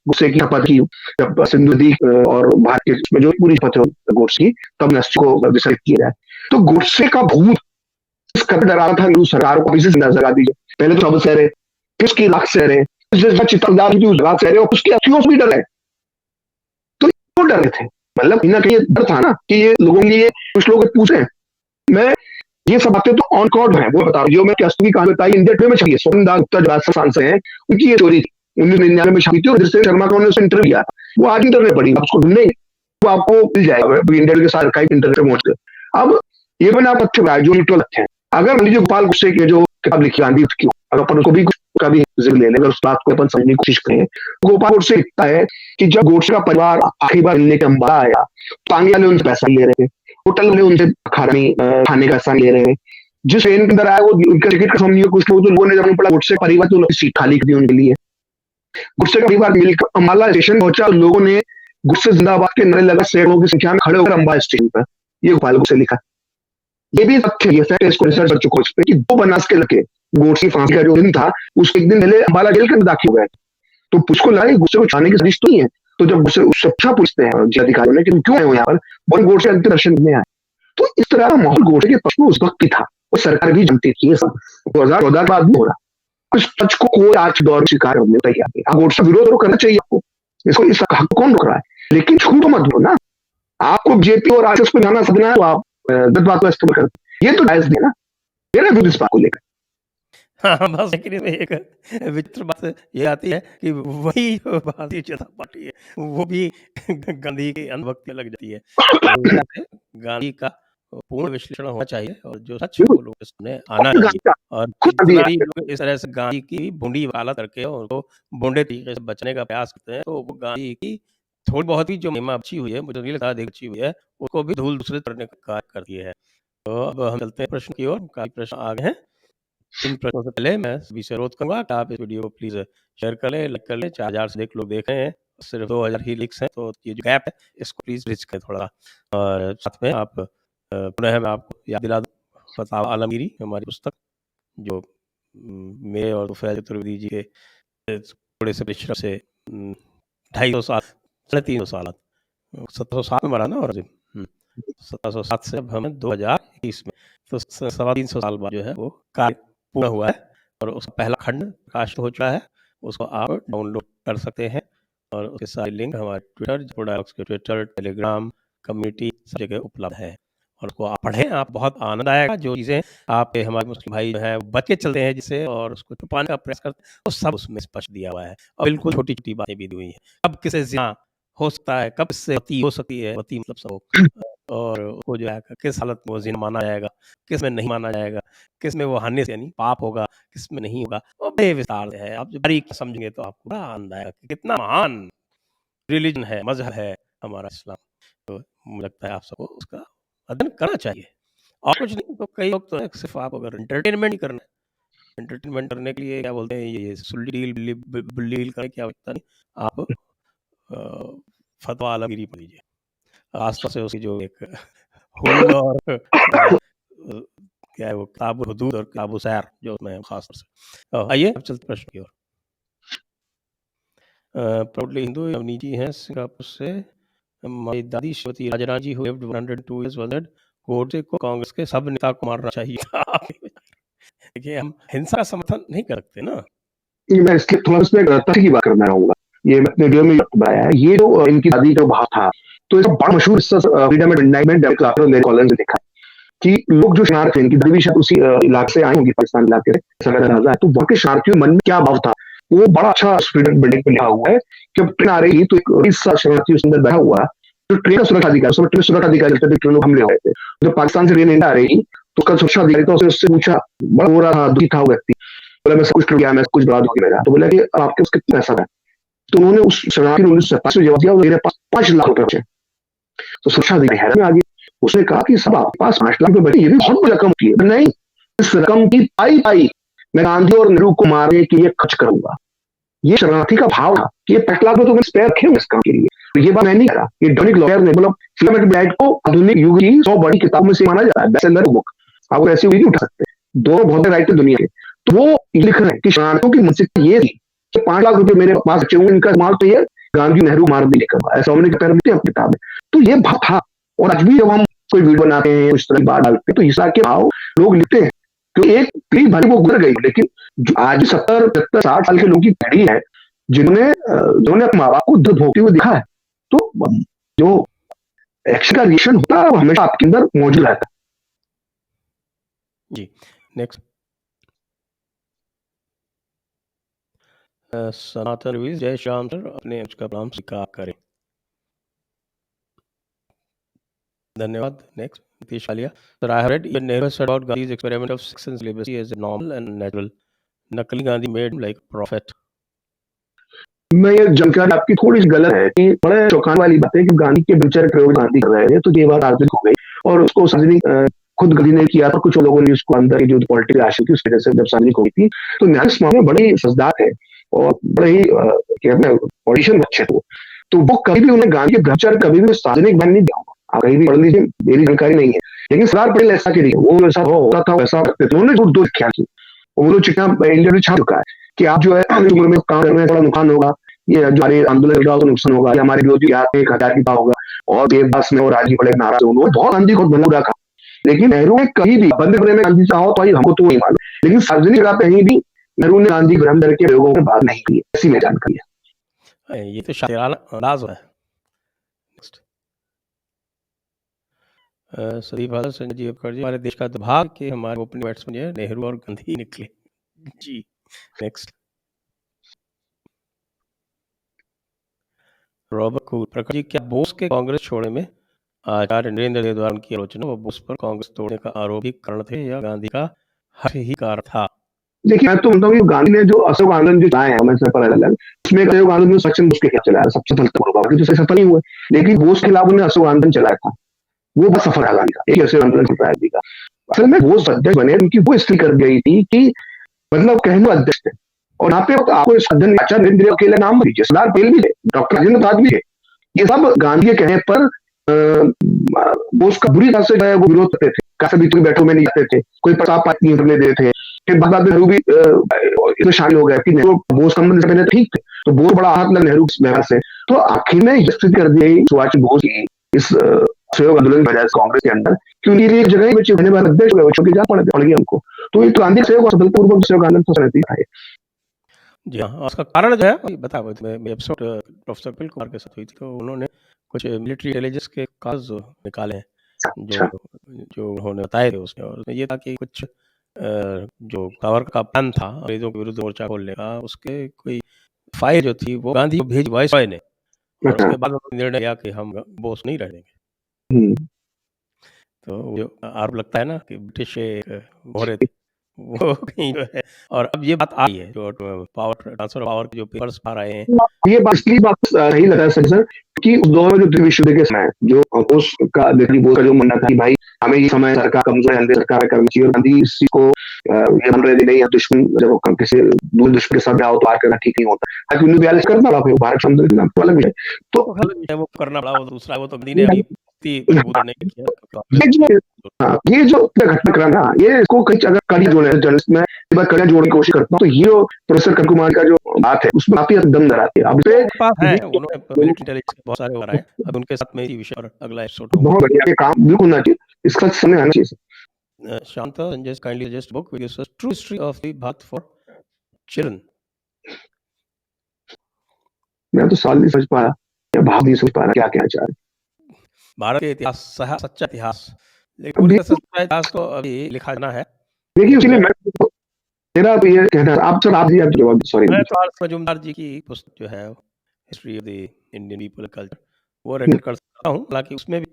गुस्से की पद की जब सिंधु नदी और भारत के इसमें जो पूरी पथ गोडसे की, तब अस्थि को विसर्जित किया जाए। तो गोडसे का भूत इस कदर डरा था नेहरू सरकार को, इसे जिंदा जगा दीजिए, पहले तो सब सह रहे, किसकी लाख सह रहे, चित्रदार की उस बात कह रहे हो, उसके अखियों से भी डर है। तो क्यों डर रहे थे? मतलब कहीं ना कहीं डर था ना कि ये लोगों के लिए कुछ लोग पूछे। मैं ये सब बातें तो ऑन रिकॉर्ड है, वो बता रहा हूँ। जो मैं कस्तूरी की कहानी बताई इंडिया टुडे में छपी है, स्वर्ण दास गुप्ता जो राजस्थान सांसद हैं, उनकी ये स्टोरी थी, 1999 में छपी थी, और जिससे शर्मा को उन्होंने इंटरव्यू किया। वो आज इंटरनेट पड़ी, आप उसको ढूंढने वो आपको मिल जाएगा, इंडिया के सारे आर्काइव इंटरनेट पे पहुंच गए। अब ये मैंने आप अच्छे बताया जो लिटरल अच्छे हैं। अगर मान लीजिए गोपाल गुस्से के जो किताब लिखी गांधी की, अगर अपन उसको भी का भी जिक्र ले लें, अगर उस बात को अपन समझने की कोशिश करें, गोपाल गोडसे लिखता है कि जब गोडसे का परिवार आखिरी बार मिलने के अम्बाला आया, तो आगे वाले उनसे पैसा ले रहे थे, होटल वाले उनसे खाने का पैसा ले रहे थे, जिस ट्रेन के अंदर आया वो उनका टिकट का समझिए, कुछ लोग तो लोगों ने जब पड़ा गोडसे परिवार तो सीट खाली कर दी उनके लिए। गोडसे का परिवार मिलकर अम्बाला स्टेशन पहुंचा, लोगों ने गुस्से जिंदाबाद के नारे लगा, सैकड़ों की संख्या में खड़े होकर अम्बाला स्टेशन पर। ये गोपाल गोडसे लिखा। ये भी तथ्य है, फैक्ट इसको रिसर्च कर चुका हूं कि 2 बनास के लड़के गोडसे की फांसी का जो दिन था, उसके एक दिन पहले अम्बाला जेल के अंदर दाखिल हो गए। तो उसको लगा गुस्से को छाने की साजिश तो नहीं है। तो जब गुस्से उससे अच्छा पूछते हैं अधिकारियों ने कि तुम क्यों आए हो यहाँ पर, वो गोडसे अंतिम दर्शन करने आए। तो इस तरह का माहौल गोडसे के पक्ष में उस वक्त भी था, और सरकार भी जानती थी। ये सब 2014 बाद भी हो रहा। इस सच को कोई आज दौर स्वीकार करने तैयार नहीं। गोडसे विरोध करना चाहिए आपको, इसको इस हक कौन रोक रहा है? लेकिन झूठ मत बोलो ना। आपको बीजेपी और आरएसएस पे जाना सदना है, तो आप गलत बात का इस्तेमाल करते, ये तो जायज नहीं ना। मेरा विरोध इस बात को लेकर।
हाँ, बस लेकिन एक विचित्र बात ये आती है कि वही भारतीय जनता पार्टी है, वो भी गांधी के अंधभक्ति लग जाती है। गांधी का पूर्ण विश्लेषण होना चाहिए, और जो सच है वो लोगों के सामने आना चाहिए। और जितना भी लोग इस तरह से गांधी की भूंडी वाला करके उनको भोंडे तरीके से बचने का प्रयास करते हैं, तो वो गांधी की थोड़ी बहुत ही जो महिमा बची हुई है, मुझे नहीं लगता बची हुई है, उसको भी धूल दूसरे करने का कार्य करती है। तो अब हम चलते हैं प्रश्न की ओर। काफी प्रश्न आ गए हैं। इन प्रश्नों से पहले मैं सभी से अनुरोध करूंगा कि आप इस वीडियो को प्लीज शेयर कर लें, लाइक कर लें। 4000 से अधिक लोग देख रहे हैं, सिर्फ 2000 ही लिक्स हैं, तो ये जो गैप है इसको प्लीज ब्रिज करें थोड़ा। और साथ में आप पुनः मैं आपको याद दिला दूं, फतवा आलमगीरी हमारी पुस्तक, जो मेरे और फैज चतुर्वेदी जी के थोड़े से परिश्रम से 250 साल 350 साल 1707 में मरा ना, और 1707 से अब हमें 2021 में, तो 350 साल बाद जो है वो कार्य पूरा हुआ है। और उसका पहला खंड प्रकाशित हो चुका है, उसको आप डाउनलोड कर सकते हैं, और उसके सारे लिंक हमारे ट्विटर, जयपुर डायलॉग्स के ट्विटर, टेलीग्राम, कम्युनिटी सब जगह उपलब्ध है। और उसको आप पढ़ें, आप बहुत आनंद आएगा। जो चीज़ें आप हमारे मुस्लिम भाई जो है बच के चलते हैं जिससे, और उसको छुपाने का प्रयास करते हैं, वो सब उसमें स्पष्ट दिया हुआ है, और बिल्कुल छोटी छोटी बातें भी दी हुई हैं। कब किसे ज़िना हो सकता है, कब से वती हो सकती है, वती मतलब सब, और वो जो है किस हालत में वो ज़िना माना जाएगा, किस में नहीं माना जाएगा, किस में वो हानि से यानी पाप होगा, किस में नहीं होगा, वो बड़े विस्तार से है। आप जो बारीक समझेंगे तो आपको बड़ा आनंद आएगा कि कितना महान रिलीजन है, मजहब है हमारा इस्लाम। तो मुझे लगता है आप सबको उसका अध्ययन करना चाहिए, और कुछ नहीं। तो कई लोग तो सिर्फ आप अगर एंटरटेनमेंट ही करना है, एंटरटेनमेंट करने के लिए क्या बोलते हैं, ये सुल्ली डील बुल्ली डील करने की आवश्यकता नहीं। आप फतवा आलमगीरी पढ़ लीजिए, आसपास से उसकी जो एक हुल और क्या है वो किताब हुदूद और किताब सैर जो उसमें है खास तौर से। आइए अब चलते प्रश्न की ओर। प्राउडली हिंदू अवनी जी हैं सिंगापुर से। हमारी दादी श्रीमती राजरानी जी, who lived 102 years, was that Godse को कांग्रेस के सब नेता को मारना चाहिए। देखिए, हम हिंसा का समर्थन नहीं करते ना।
मैं इसके थोड़ा इसमें तथ्य की बात करना चाहूंगा। ये मैं अपने वीडियो में बताया है, ये जो इनकी दादी का भाव था, तो इसका बड़ा मशहूर फ्रीडम एट मिडनाइट में मेरे कॉलेज में देखा कि लोग जो शरणार्थी थे, इनकी दादी भी शायद उसी इलाके से आई होंगी, पाकिस्तान इलाके से, समय राजा है, तो वहां के शरणार्थियों मन में क्या भाव था, वो बड़ा अच्छा फ्रीडम बिल्डिंग पे लिखा हुआ है कि अब ट्रेन आ रही तो एक 20 साल शरणार्थी उसके अंदर बैठा हुआ, जो ट्रेन का सुरक्षा अधिकारी, उसमें ट्रेन सुरक्षा अधिकारी चलते थे, ट्रेनों हमले हो रहे थे, जब पाकिस्तान से ट्रेन इंडिया आ रही तो उसका सुरक्षा अधिकारी तो उससे पूछा, बड़ा हो रहा था, दुखी था वो व्यक्ति, बोला मैं कुछ टूट गया, मैं कुछ बर्बाद हो गया मेरा, तो बोला कि आपके पास कितना पैसा है, तो उन्होंने उस शरणार्थी ने 1927 में जवाब दिया, मेरे पास 5 लाख रुपए बचे। तो सुरक्षा अधिकारी हैरान में आ गई, उसने कहा कि सब आपके पास 5 लाख रुपए बचे, ये भी बहुत बड़ी रकम होती है। नहीं, इस रकम की पाई मैं गांधी और नेहरू को मारने के लिए खर्च करूंगा। ये शरणार्थी का भाव था कि ये 5 लाख रुपए तो स्पेयर रखे हुए इस काम के लिए। तो ये बात मैं नहीं कह रहा, ये डोनिक लॉयर ने, मतलब फिल्म ब्राइट को आधुनिक युग की 100 बड़ी किताब में से माना जाता है, बेस्ट सेलर बुक, आप ऐसी हुई उठा सकते हैं, दो बहुत राइटर दुनिया के। तो वो लिख रहे हैं कि शरणार्थियों की मानसिकता ये थी कि 5 लाख रुपए मेरे पास बचे हुए, इनका इस्तेमाल तो ये गांधी नेहरू मार भी लिखा ऐसा उन्होंने किताब में। तो ये भाव था, और आज भी जब हम कोई वीडियो बनाते हैं, इस तरह की बात डालते हैं, तो इस तरह के भाव लोग लिखते हैं, क्योंकि एक पीढ़ी भले वो गुजर गई, लेकिन जो आज 70, 75, 60 साल के लोगों की पीढ़ी है, जिन्होंने अपने माँ-बाप को दर्द भोगते हुए देखा है। तो जो एक्शन का रिएक्शन होता है, वो हमेशा आपके अंदर मौजूद रहता है।
जी, नेक्स्ट। सनातन रवीश, जय श्याम सर, अपने उसका नाम स्वीकार करें। धन्यवाद। Next, Nitish Kalia, sir, I have read even Nehru said about Gandhi's experiment of sex and celibacy as normal and natural. नकली Gandhi made him like a prophet.
मैं ये जानकारी आपकी थोड़ी सी गलत है कि बड़े चौंकाने वाली बात है कि गांधी के विचार प्रयोग गांधी कर रहे हैं, तो ये बात सार्वजनिक हो गई और उसको सार्वजनिक खुद गांधी ने किया था, कुछ लोगों ने उसको अंदर जो पॉलिटिकल आशय थी उस वजह से जब सार्वजनिक हो गई थी, तो न्याय इस मामले में बड़ी सजदार है और बड़े ही पॉलिटिशियन अच्छे थे। तो वो कभी भी उन्हें गांधी के विचार कभी भी सार्वजनिक बयान नहीं दिया। आप कहीं भी पढ़ लीजिए, मेरी जानकारी नहीं है, लेकिन सरदार पटेल ऐसा के लिए वो ऐसा होता था, वैसा करते थे, उन्होंने दो ख्याल की, वो चिट्ठा इंडिया में छा चुका है कि आप जो है उम्र में काम करने में थोड़ा नुकसान होगा, ये जो हमारे आंदोलन का नुकसान होगा, या हमारे विरोधी आते 1000 की होगा और देवदास में और राजी बड़े नाराज होंगे, बहुत गांधी को भला रखा। लेकिन नेहरू ने कहीं भी बंद करने में गांधी चाहो तो हमको तो नहीं मालूम, लेकिन सार्वजनिक जगह पे कहीं भी नेहरू ने गांधी भ्रम के प्रयोगों में बात नहीं की, ऐसी में जानकारी है।
ये तो शायराना अंदाज है। सदीप हादर, संजय जी मुखर्जी, हमारे देश का दुर्भाग्य कि हमारे ओपनिंग बैट्समैन जो है नेहरू और गांधी निकले। जी, next. Robert cool, Prakash ji, क्या बोस के कांग्रेस छोड़ने में आचार्य नरेंद्र देव द्वारा उनकी आलोचना व बोस पर कांग्रेस तोड़ने का आरोप ही कारण थे या गांधी का हर ही कारण था?
देखिए, मैं तो मानता हूँ कि गांधी ने जो अशोक आंदोलन जो चलाए हैं, हमें पर अलग, उसमें अशोक आंदोलन में सक्षम बोस के खिलाफ चलाया, सबसे सफल नहीं हुए, लेकिन बोस के खिलाफ उन्हें अशोक आंदोलन चलाया था, वो बहुत सफल रहा गांधी का, एक अशोक आंदोलन चल रहा है। असल में बोस अध्यक्ष बने, उनकी वो स्थिति कर गई थी कि मतलब कहने अध्यक्ष थे, और यहाँ पे आपको आचार्य नरेंद्र देव अकेले नाम दीजिए, सरदार पटेल भी थे, डॉक्टर राजेंद्र प्रसाद भी थे, ये सब गांधी के कहने पर बोस का बुरी तरह से जो है वो विरोध करते थे, कैसे भी तुम बैठो में नहीं जाते थे, कोई प्रताप पात नहीं करने देते थे। फिर बाद में नेहरू भी इसमें शामिल हो गया कि नेहरू बोस का ठीक थे, तो बोस बड़ा आहत लगा नेहरू व्यवहार से, तो आखिर में ये स्थिति कर दी सुभाष बोस की इस सहयोग आंदोलन की वजह से कांग्रेस के अंदर, क्योंकि एक जगह बच्चे होने वाले अध्यक्ष बच्चों की जा पड़ गई हमको, तो ये गांधी सहयोग और सफलतापूर्वक सहयोग आंदोलन है।
जी हाँ, उसका कारण जो है बता मैं एपिसोड प्रोफेसर कपिल कुमार के साथ हुई थी, तो उन्होंने कुछ मिलिट्री इंटेलिजेंस के काज निकाले हैं जो उन्होंने बताए थे उसमें, और ये था कि कुछ जो सावरकर का प्लान था अंग्रेजों के विरुद्ध मोर्चा खोलने का, उसके कोई फाइल जो थी वो गांधी को भेजी वायसरॉय ने, और उसके बाद उन्होंने निर्णय लिया कि हम बोस नहीं रहेंगे। तो जो आरोप लगता है ना कि ब्रिटिश हो रहे थे वो कहीं जो है, और अब ये बात आई है जो पावर ट्रांसफर पावर के जो पेपर्स आ रहे हैं,
ये असली बात नहीं लगा है सर, कि उस दौर में जो द्वितीय विश्व युद्ध के समय जो बोस का जो मानना था कि भाई हमें ये समय सरकार कमजोर है, सरकार करनी चाहिए, और गांधी इसी को ये मान रहे थे नहीं, दुश्मन जब किसी दूर दुश्मन के साथ आओ तो पार करना ठीक नहीं होता, ताकि 1942 करना पड़ा, फिर भारत आंदोलन अलग विषय, तो
वो करना पड़ा, वो दूसरा, वो तो गांधी ने अभी
ये जो घटनाक्रम है, ये इसको कई अगर कड़ी जोड़े जर्नलिस्ट में कड़ियां जोड़ने की कोशिश करता हूँ, तो ये जो प्रोफेसर कपिल कुमार का जो बात है उसमें काफी दम धराती है। अब
बहुत सारे हो रहे हैं, अब उनके साथ में विषय पर अगला एपिसोड
बहुत बढ़िया काम बिल्कुल होना चाहिए, इसका समय आना चाहिए।
Shanta Sanjay kindly suggest book which is true history of the Bharat for children।
मैं तो सवाल नहीं समझ पा रहा, या भाव नहीं समझ पा रहा, क्या कहना चाह रहे
भारत के इतिहास, सच्चा इतिहास, लेकिन पूरी सच्चा इतिहास तो अभी लिखा जाना है।
देखिए इसलिए मैं मेरा ये कहना, आप सर आप जवाब, सॉरी,
मैं तो मजूमदार जी की पुस्तक जो है history of the Indian people culture वो रेफर कर सकता हूँ, हालांकि उसमें भी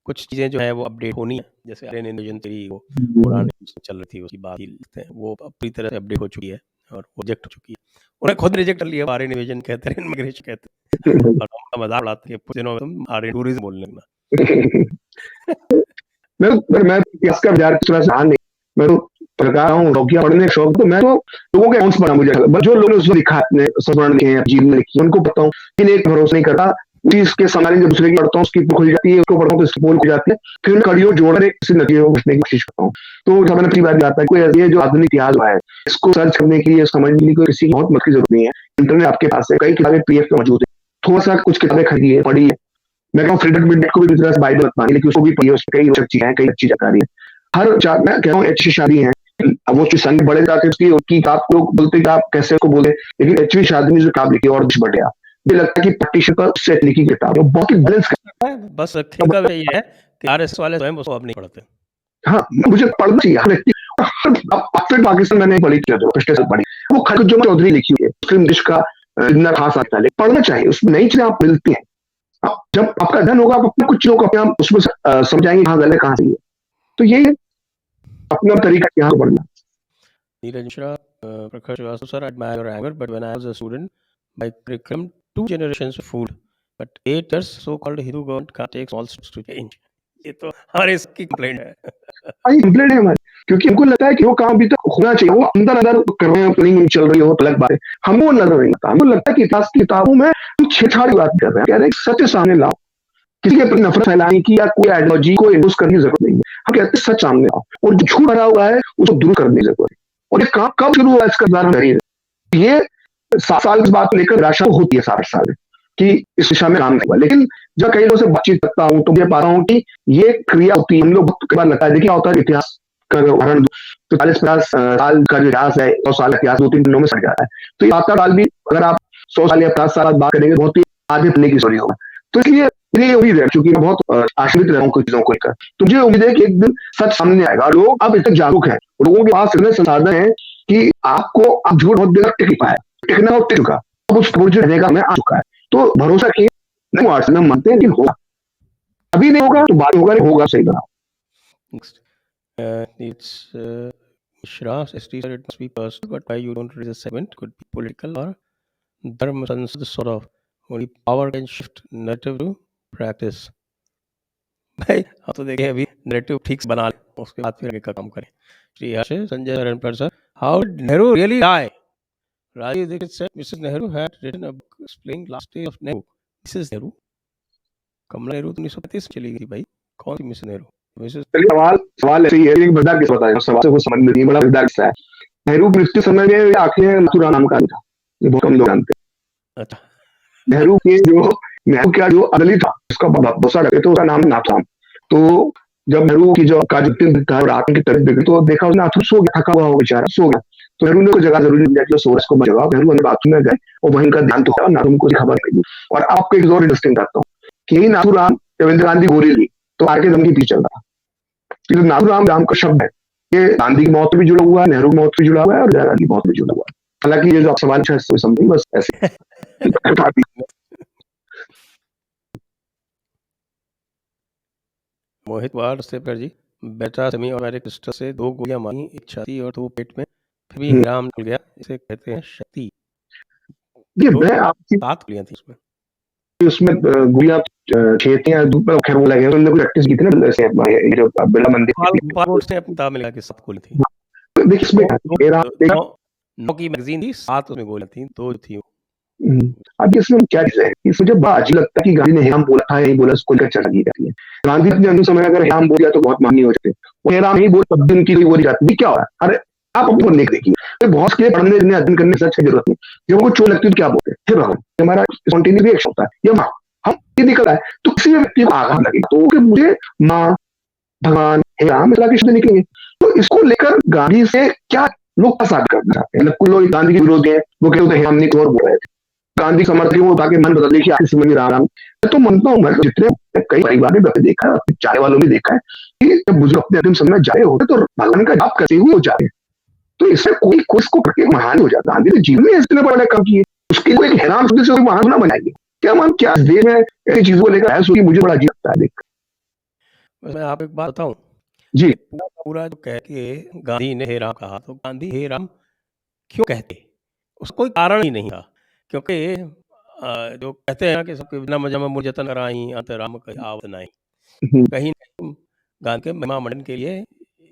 कुछ चीजें जो है वो अपडेट होनी है, जैसे आर्यन इन्वेजन थ्योरी वो पुरानी चल रही थी उसकी बात ही लिखते हैं, वो पूरी तरह से अपडेट हो चुकी है और रिजेक्ट हो चुकी है, उन्हें खुद रिजेक्ट कर लिया, आर्यन इन्वेजन कहते हैं, इमिग्रेशन कहते हैं, और हम मजाक उड़ाते हैं दिनों में तुम आर्यन टूरिज्म बोलने लगना।
मैं इतिहास का विचार थोड़ा सा नहीं, मैं तो प्रकार हूँ रोकिया पढ़ने शौक, तो मैं तो लोगों के अकाउंट्स पढ़ा, मुझे जो लोगों ने उसमें लिखा अपने स्मरण लिखे हैं, जीवन में लिखी, उनको पढ़ता हूँ, लेकिन एक भरोसा नहीं करता, इसके समानी जब दूसरे की पढ़ता हूँ उसकी खुल जाती है, उसको पढ़ता हूँ तो इसकी पोल खुल जाती है, फिर उन कड़ियों जोड़कर किसी नतीजे को पूछने की कोशिश करता हूँ। तो जब मैंने अपनी बात आता है, कोई ये जो आधुनिक इतिहास हुआ है इसको सर्च करने के लिए, समझने के लिए कोई किसी बहुत मत की जरूरत नहीं है, इंटरनेट आपके पास है, कई किताबें पीडीएफ में मौजूद है, थोड़ा सा कुछ किताबें खरीदी है, पढ़ी है, मैं कहूँ फ्रीडम मिडनाइट को भी दूसरा बाइबल मत मानिए, लेकिन उसको भी पढ़िए, उसमें कई रोचक चीजें हैं, कई अच्छी जानकारी है, हर मैं कह रहा हूँ अच्छी शादी है, अब वो चीज़ संग बड़े जाते उसकी उसकी आप लोग बोलते कि आप कैसे उसको बोले, लेकिन एचवी आदमी ने जो किताब लिखी और कुछ बढ़िया। मुझे लगता है कि पार्टीशन पर उससे लिखी किताब है, बहुत ही बैलेंस
बस ठेका ये है कि आरएसएस वाले स्वयं उसको अब नहीं पढ़ते।
हाँ, मुझे पढ़ना चाहिए हर व्यक्ति फिर पाकिस्तान मैंने पढ़ी थी जो पिछले साल पढ़ी, वो खलीकुज्जमान चौधरी लिखी हुई है, मुस्लिम देश का इतना खास आता है, पढ़ना चाहिए, उसमें नई चीजें आप मिलती हैं। आप जब आपका अध्ययन होगा, आप अपने कुछ चीजों को अपने आप उसमें समझाएंगे कहाँ गलत कहाँ सही है। तो ये अपना तरीका यहाँ को बढ़ना।
Neeraj Mishra, Prakhar Srivastava, sir, I admire your anger, but when I was a student, my curriculum 2 generations of food, but 8 years so-called Hindu government can't take small steps to change. ये तो हमारे सबकी कंप्लेंट है।
भाई कंप्लेंट है हमारी, क्योंकि हमको लगता है कि वो काम अभी तक होना चाहिए, वो अंदर कर रहे हैं, प्लानिंग चल रही हो, अलग बात है। हमको नजर नहीं आता, हमको लगता है कि इतिहास की किताबों में हम छेड़छाड़ की बात कर रहे हैं, कह रहे हैं सत्य सामने लाओ, किसी के प्रति नफरत फैलाने की या कोई आइडियोलॉजी को इंड्यूस करने की जरूरत नहीं है। हम कहते हैं सच सामने आओ, और जो झूठ भरा हुआ है उसको दूर करने की जरूरत है। और ये काम कब शुरू हुआ इसका उदाहरण नहीं है। ये 7 साल इस बात को लेकर निराशा होती है 7 साल कि इस दिशा में काम नहीं हुआ, लेकिन जब कई लोगों से बातचीत करता हूँ तो मैं पाता हूँ कि ये क्रिया होती है। हम लोग कई बार लगता है, देखिए होता है इतिहास का उदाहरण तो 40-50 साल का जो इतिहास है, 100 साल का इतिहास 2-3 दिनों में सड़ जाता है। तो 7 साल भी अगर आप 100 साल या 50 साल बाद बात करेंगे, बहुत ही आगे पन्ने की स्टोरी होगा। तो इसलिए मेरी उम्मीद है, क्योंकि मैं बहुत आश्रित रहा हूँ कुछ चीजों को लेकर, तो मुझे उम्मीद है कि एक दिन सच सामने आएगा और लोग अब इतने जागरूक हैं, लोगों के पास इतने संसाधन है कि आपको अब झूठ बहुत देर टिक पाया, टिकना और टिक चुका, अब उस रहने का हमें आ चुका है। तो भरोसा किए नहीं, वार्ड में मानते हैं कि होगा, अभी नहीं होगा तो बाद में होगा, नहीं होगा सही बना।
Next, it's Mishra, ST said it must be personal, but why you don't raise a segment could be political or dharma sansad sort of. Only power can shift narrative to practice. भाई हम तो देखें अभी नैरेटिव ठीक से बना ले, उसके बाद फिर आगे का काम करें। Shri Harsh Sanjay Ranpar sir, how did Nehru really die? Rajiv Dixit said Mrs. Nehru had written a book explaining last day of Nehru. Mrs. Nehru? कमला नेहरू तो 1935 में चली गई भाई, कौन सी मिसेस नेहरू?
सवाल ऐसे ही है, एक मजेदार किस्सा बताया, सवाल से कुछ समझ नहीं, बड़ा मजेदार किस्सा है। नेहरू की मृत्यु समय में आखिरी में नाथुराम नाम का था, ये बहुत कम लोग जानते हैं।
अच्छा,
नेहरू का जो अदली था, उसका बसा डके तो उसका नाम नाथुराम। तो जब नेहरू की जो कार्य था और आत्म की तबीयत बिगड़ी, तो देखा उसने नाथुर सो गया, थका हुआ हो बेचारा, सो गया। तो नेहरू ने कोई जगह जरूरी दिया कि सोर्स को जवाब, नेहरू ने बाथरूम में गए और वहीं का ध्यान तो हुआ, नाथुराम को खबर नहीं। और आपको एक और इंटरेस्टिंग बताता हूँ कि यही नाथुराम जब इंदिरा गांधी गोली ली तो आर के दम की पीछे चल रहा, तो नाथुराम राम का शब्द है, ये गांधी की मौत भी जुड़ा हुआ है, नेहरू की मौत भी जुड़ा हुआ है और इंदिरा गांधी की मौत भी जुड़ा हुआ है। हालांकि ये जो आप सवाल है समझिए बस ऐसे
मोहित वार सेपर जी, बेटा सेमी ऑटोमेटिक पिस्टल से 2 गोलियां मारी, एक छाती और 2 पेट में, फिर भी हिराम निकल गया, इसे कहते हैं शक्ति।
ये मैं आपकी
7 गोलियां थी उसमें,
उसमें गोलियां छेती हैं, खैर वो लगे उन्होंने प्रैक्टिस की थी ना, ऐसे ये जो बिरला मंदिर
बोर्ड से अपनी किताब में लिखा कि 7 गोली थी।
देखिए इसमें मेरा
9 की मैगजीन थी, 7 उसमें गोलियां थी, 2 थी।
अब इसमें क्या चीज है, इसमें जब बात अजीब लगता है कि गांधी ने हेराम बोला था, नहीं बोला, उसको लेकर चर्चा की जाती है। गांधी अपने अंतिम समय अगर हेराम बोल दिया तो बहुत मान्य हो जाते, वो हेराम नहीं बोल तब दिन की बोली जाती है, क्या हो रहा है? अरे आप अपने लिख देखिए, बहुत के पढ़ने अध्ययन करने सच की जरूरत नहीं, जब उनको चोट लगती है तो क्या बोलते हैं, हे भगवान, हमारा स्पॉन्टेनियस रिएक्शन होता है, या माँ हम ये निकल आए, तो किसी व्यक्ति को आघात लगेगा तो मुझे माँ, भगवान, हे राम इस तरह के शब्द निकलेंगे। तो इसको लेकर गांधी से क्या लोग साबित करना चाहते हैं? कुछ लोग गांधी के विरोधी है, वो कहते हैं हम नहीं और बोल रहे थे, गांधी समर्थक वो ताकि मन बदल देखिए आखिर समझ राम। मैं तो मानता हूँ, मैं जितने कई परिवार में देखा है, चाय वालों ने देखा है कि जब बुजुर्ग अपने अंतिम समय जाए होते तो भगवान का जाप करते हुए हो जा रहे, तो इससे कोई को महान हो जाता। गांधी ने जीवन में इतने बड़े काम किए, उसके लिए एक हैरान से कोई महान ना बनाएंगे क्या? मान क्या देश में ऐसी चीजों को लेकर है, मुझे बड़ा अजीब लगता है देख।
मैं आपको एक बात बताऊं
जी,
पूरा जो कह के गांधी ने हे राम कहा, तो गांधी हे राम क्यों कहते, उसका कोई कारण ही नहीं था, क्योंकि जो कहते हैं कि सबके बिना मजा में मुझे जतन कराई अंत राम कही आवत नहीं, कहीं नहीं गांधी के महिमा मंडन के लिए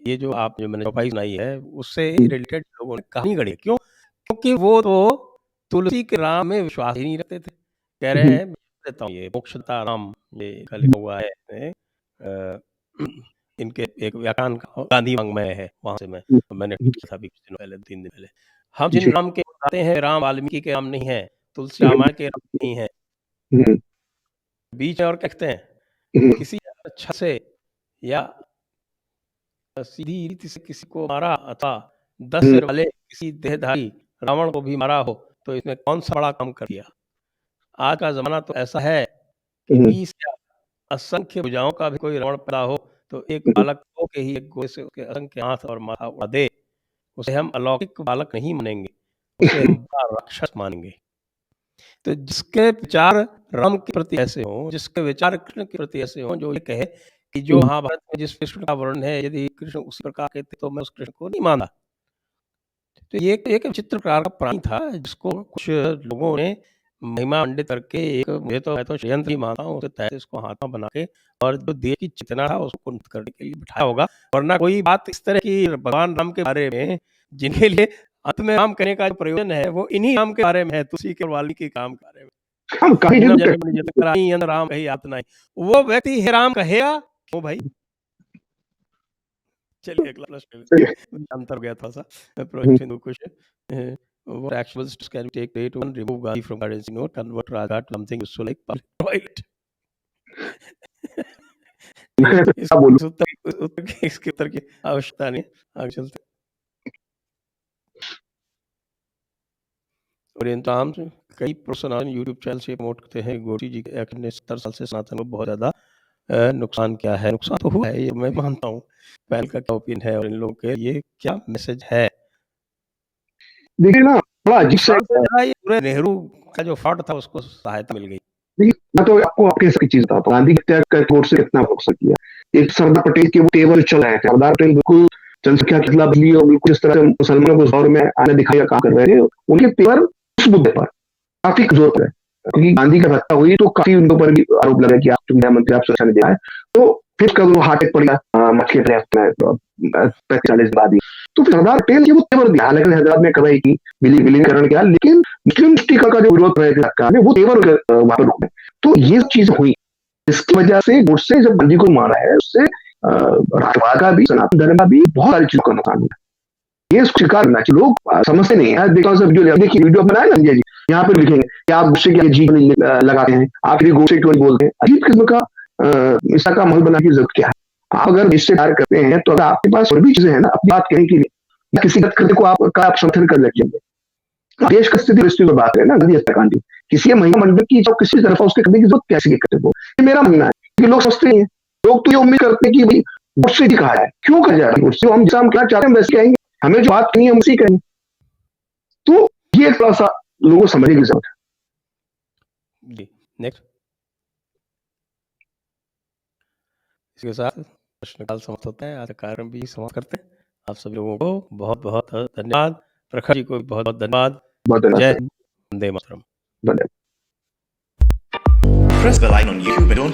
ये जो आप जो मैंने चौपाई सुनाई है उससे रिलेटेड लोगों ने कहानी गढ़ी। क्यों? क्योंकि वो तो तुलसी के राम में विश्वास ही नहीं रखते थे। कह रहे हैं देता हूँ ये मोक्षता राम, ये लिखा हुआ है इनके एक व्याख्यान गांधी वांग में है, वहां से मैंने था अभी कुछ दिन पहले, 3 दिन पहले। हम जिन राम के बताते हैं, राम वाल्मीकि के राम नहीं है, तुलसी रामायण के राम नहीं है, बीच में और कहते हैं किसी अच्छा से या सीधी रीति से किसी को मारा अथवा 10
हुँ।
सिर वाले किसी देहधारी रावण को भी मारा हो, तो इसमें कौन-सा बड़ा काम कर दिया? आज का ज़माना तो ऐसा है कि
हुँ,
20 या असंख्य भुजाओं का भी कोई रावण पैदा हो, तो एक
हुँ,
बालक हो के ही एक गोले से उसके असंख्य हाथ और माथा उड़ा दे, उसे हम अलौकिक बालक नहीं मानेंगे, उसे हम बड़ा राक्षस मानेंगे। तो जिसके विचार राम के प्रति ऐसे हों, जिसके विचार कृष्ण के प्रति ऐसे हों, जो ये कहे कि जो
हुँ,
महाभारत में जिस कृष्ण का वर्णन है, यदि कृष्ण उसी प्रकार के थे, तो मैं उस कृष्ण को नहीं मानता। तो ये एक विचित्र प्रकार का प्राणी था, जिसको कुछ लोगों ने महिमा मंडित करके एक मैं तो षड्यंत्र ही मानता हूँ, उसे तहत इसको महात्मा बना के और जो देश की चेतना था, उसको कुंठित करने के लिए बिठाया होगा। वरना कोई बात इस तरह की भगवान राम के बारे में, जिनके लिए अंत में राम कहने का जो प्रयोजन है, वो इन्हीं राम के बारे में है, तुलसी के वाल्मीकि के राम के बारे में।
हाँ, काफ़ी
जन्म
दिन
जन्म निज कराई अन राम कही यात नाहीं। वो व्यक्ति हे राम कहेगा क्यों भाई? चलिए अगला प्रश्न लेते
तक
हैं। अंतर हो गया थोड़ा-सा। Approaching the question, what actual steps can we take to one, remove Gandhi from currency note, convert Radha to something useful like public toilet? नहीं,
मैं क्या बोलूँ?
इसके उत्तर की आवश्यकता नहीं है। आगे चलते हैं। ओरिएंटल आर्म्स कई प्रोफेशनल यूट्यूब चैनल से प्रमोट करते हैं। गोटी जी के एक्ट ने 70 साल से सनातन को बहुत ज़्यादा नुकसान क्या है? नुकसान तो हुआ है, ये मैं मानता हूँ। पहल का क्या ओपिनियन है और इन लोगों के लिए क्या मैसेज है?
देखिए ना, बड़ा अजीब-सा
नुकसान तो ज़्यादा ये पूरे नेहरू का जो फ्रॉड था उसको सहायता मिल गई।
देखिए, मैं तो आपको आपके हिसाब की चीज़ बताता हूँ। गांधी की हत्या का कोर्ट से कितना भुगत किया। एक सरदार पटेल के वो तेवर चल रहे थे। सरदार पटेल बिल्कुल जनसंख्या की खिलाफ बदली और बिल्कुल इस तरह से मुसलमानों को दौर में आने दिखाने का काम कर रहे थे। उनके तेवर उस मुद्दे पर काफ़ी कमज़ोर थे। क्योंकि गांधी की हत्या हुई तो काफ़ी उनके ऊपर भी आरोप लगा कि आप जो नया मंत्री आप सुरक्षा नहीं दिया है। तो फिर कब वो हार्ट अटैक पड़ गया मच के प्रयास में 45 बाद ही। तो फिर सरदार पटेल के वो तेवर दिया। हालाँकि हैदराबाद में कमाई की, विलीनीकरण किया, लेकिन मुस्लिम स्टिकर का जो विरोध रहे थे सरकार ने, वो तेवर वहाँ पर रुके। तो ये चीज़ हुई। इसकी वजह से गोडसे जब गांधी को मारा है, उससे राष्ट्रवाद का भी, सनातन धर्म का भी बहुत सारी चीज़ों का नुकसान हुआ। ये उसको स्वीकार करना चाहिए। लोग समझते नहीं है। देखो सब जो देखिए वीडियो बनाया ना संजय जी, यहाँ पर लिखेंगे कि आप गोडसे की जी लगाते हैं, आप फिर गोडसे क्यों नहीं बोलते हैं? अजीब किस्म का इसका का माहौल बनाने की जरूरत क्या है? आप अगर देश से प्यार करते हैं, तो अगर आपके पास और भी चीजें हैं ना अपनी बात कहने के लिए, किसी गलत कृत्य को आप समर्थन कर लेंगे। देश का स्थिति परिस्थिति की बात है ना, गांधी हत्याकांड की। किसी महिला मंडल की जो किसी तरफ उसके करने की जरूरत कैसे के करते हो? ये मेरा मानना है कि लोग समझते नहीं है। लोग तो ये उम्मीद करते हैं कि भाई गोडसे जी कहा है, क्यों कहा जाए गोडसे? हम जैसा हम क्या चाहते हैं वैसे कहेंगे, हमें जो बात करनी है हम उसी कहेंगे। तो ये थोड़ा सा लोगों को समझने की जरूरत है।
जी, नेक्स्ट। इसके साथ प्रश्नकाल समाप्त होता है। आज का कार्यक्रम भी समाप्त करते हैं। आप सभी लोगों को बहुत-बहुत धन्यवाद। प्रखर जी को भी बहुत-बहुत धन्यवाद।
बहुत
जय
धन्यवाद।
हिंद, वंदे मातरम।
धन्यवाद।
Press the line on YouTube and don't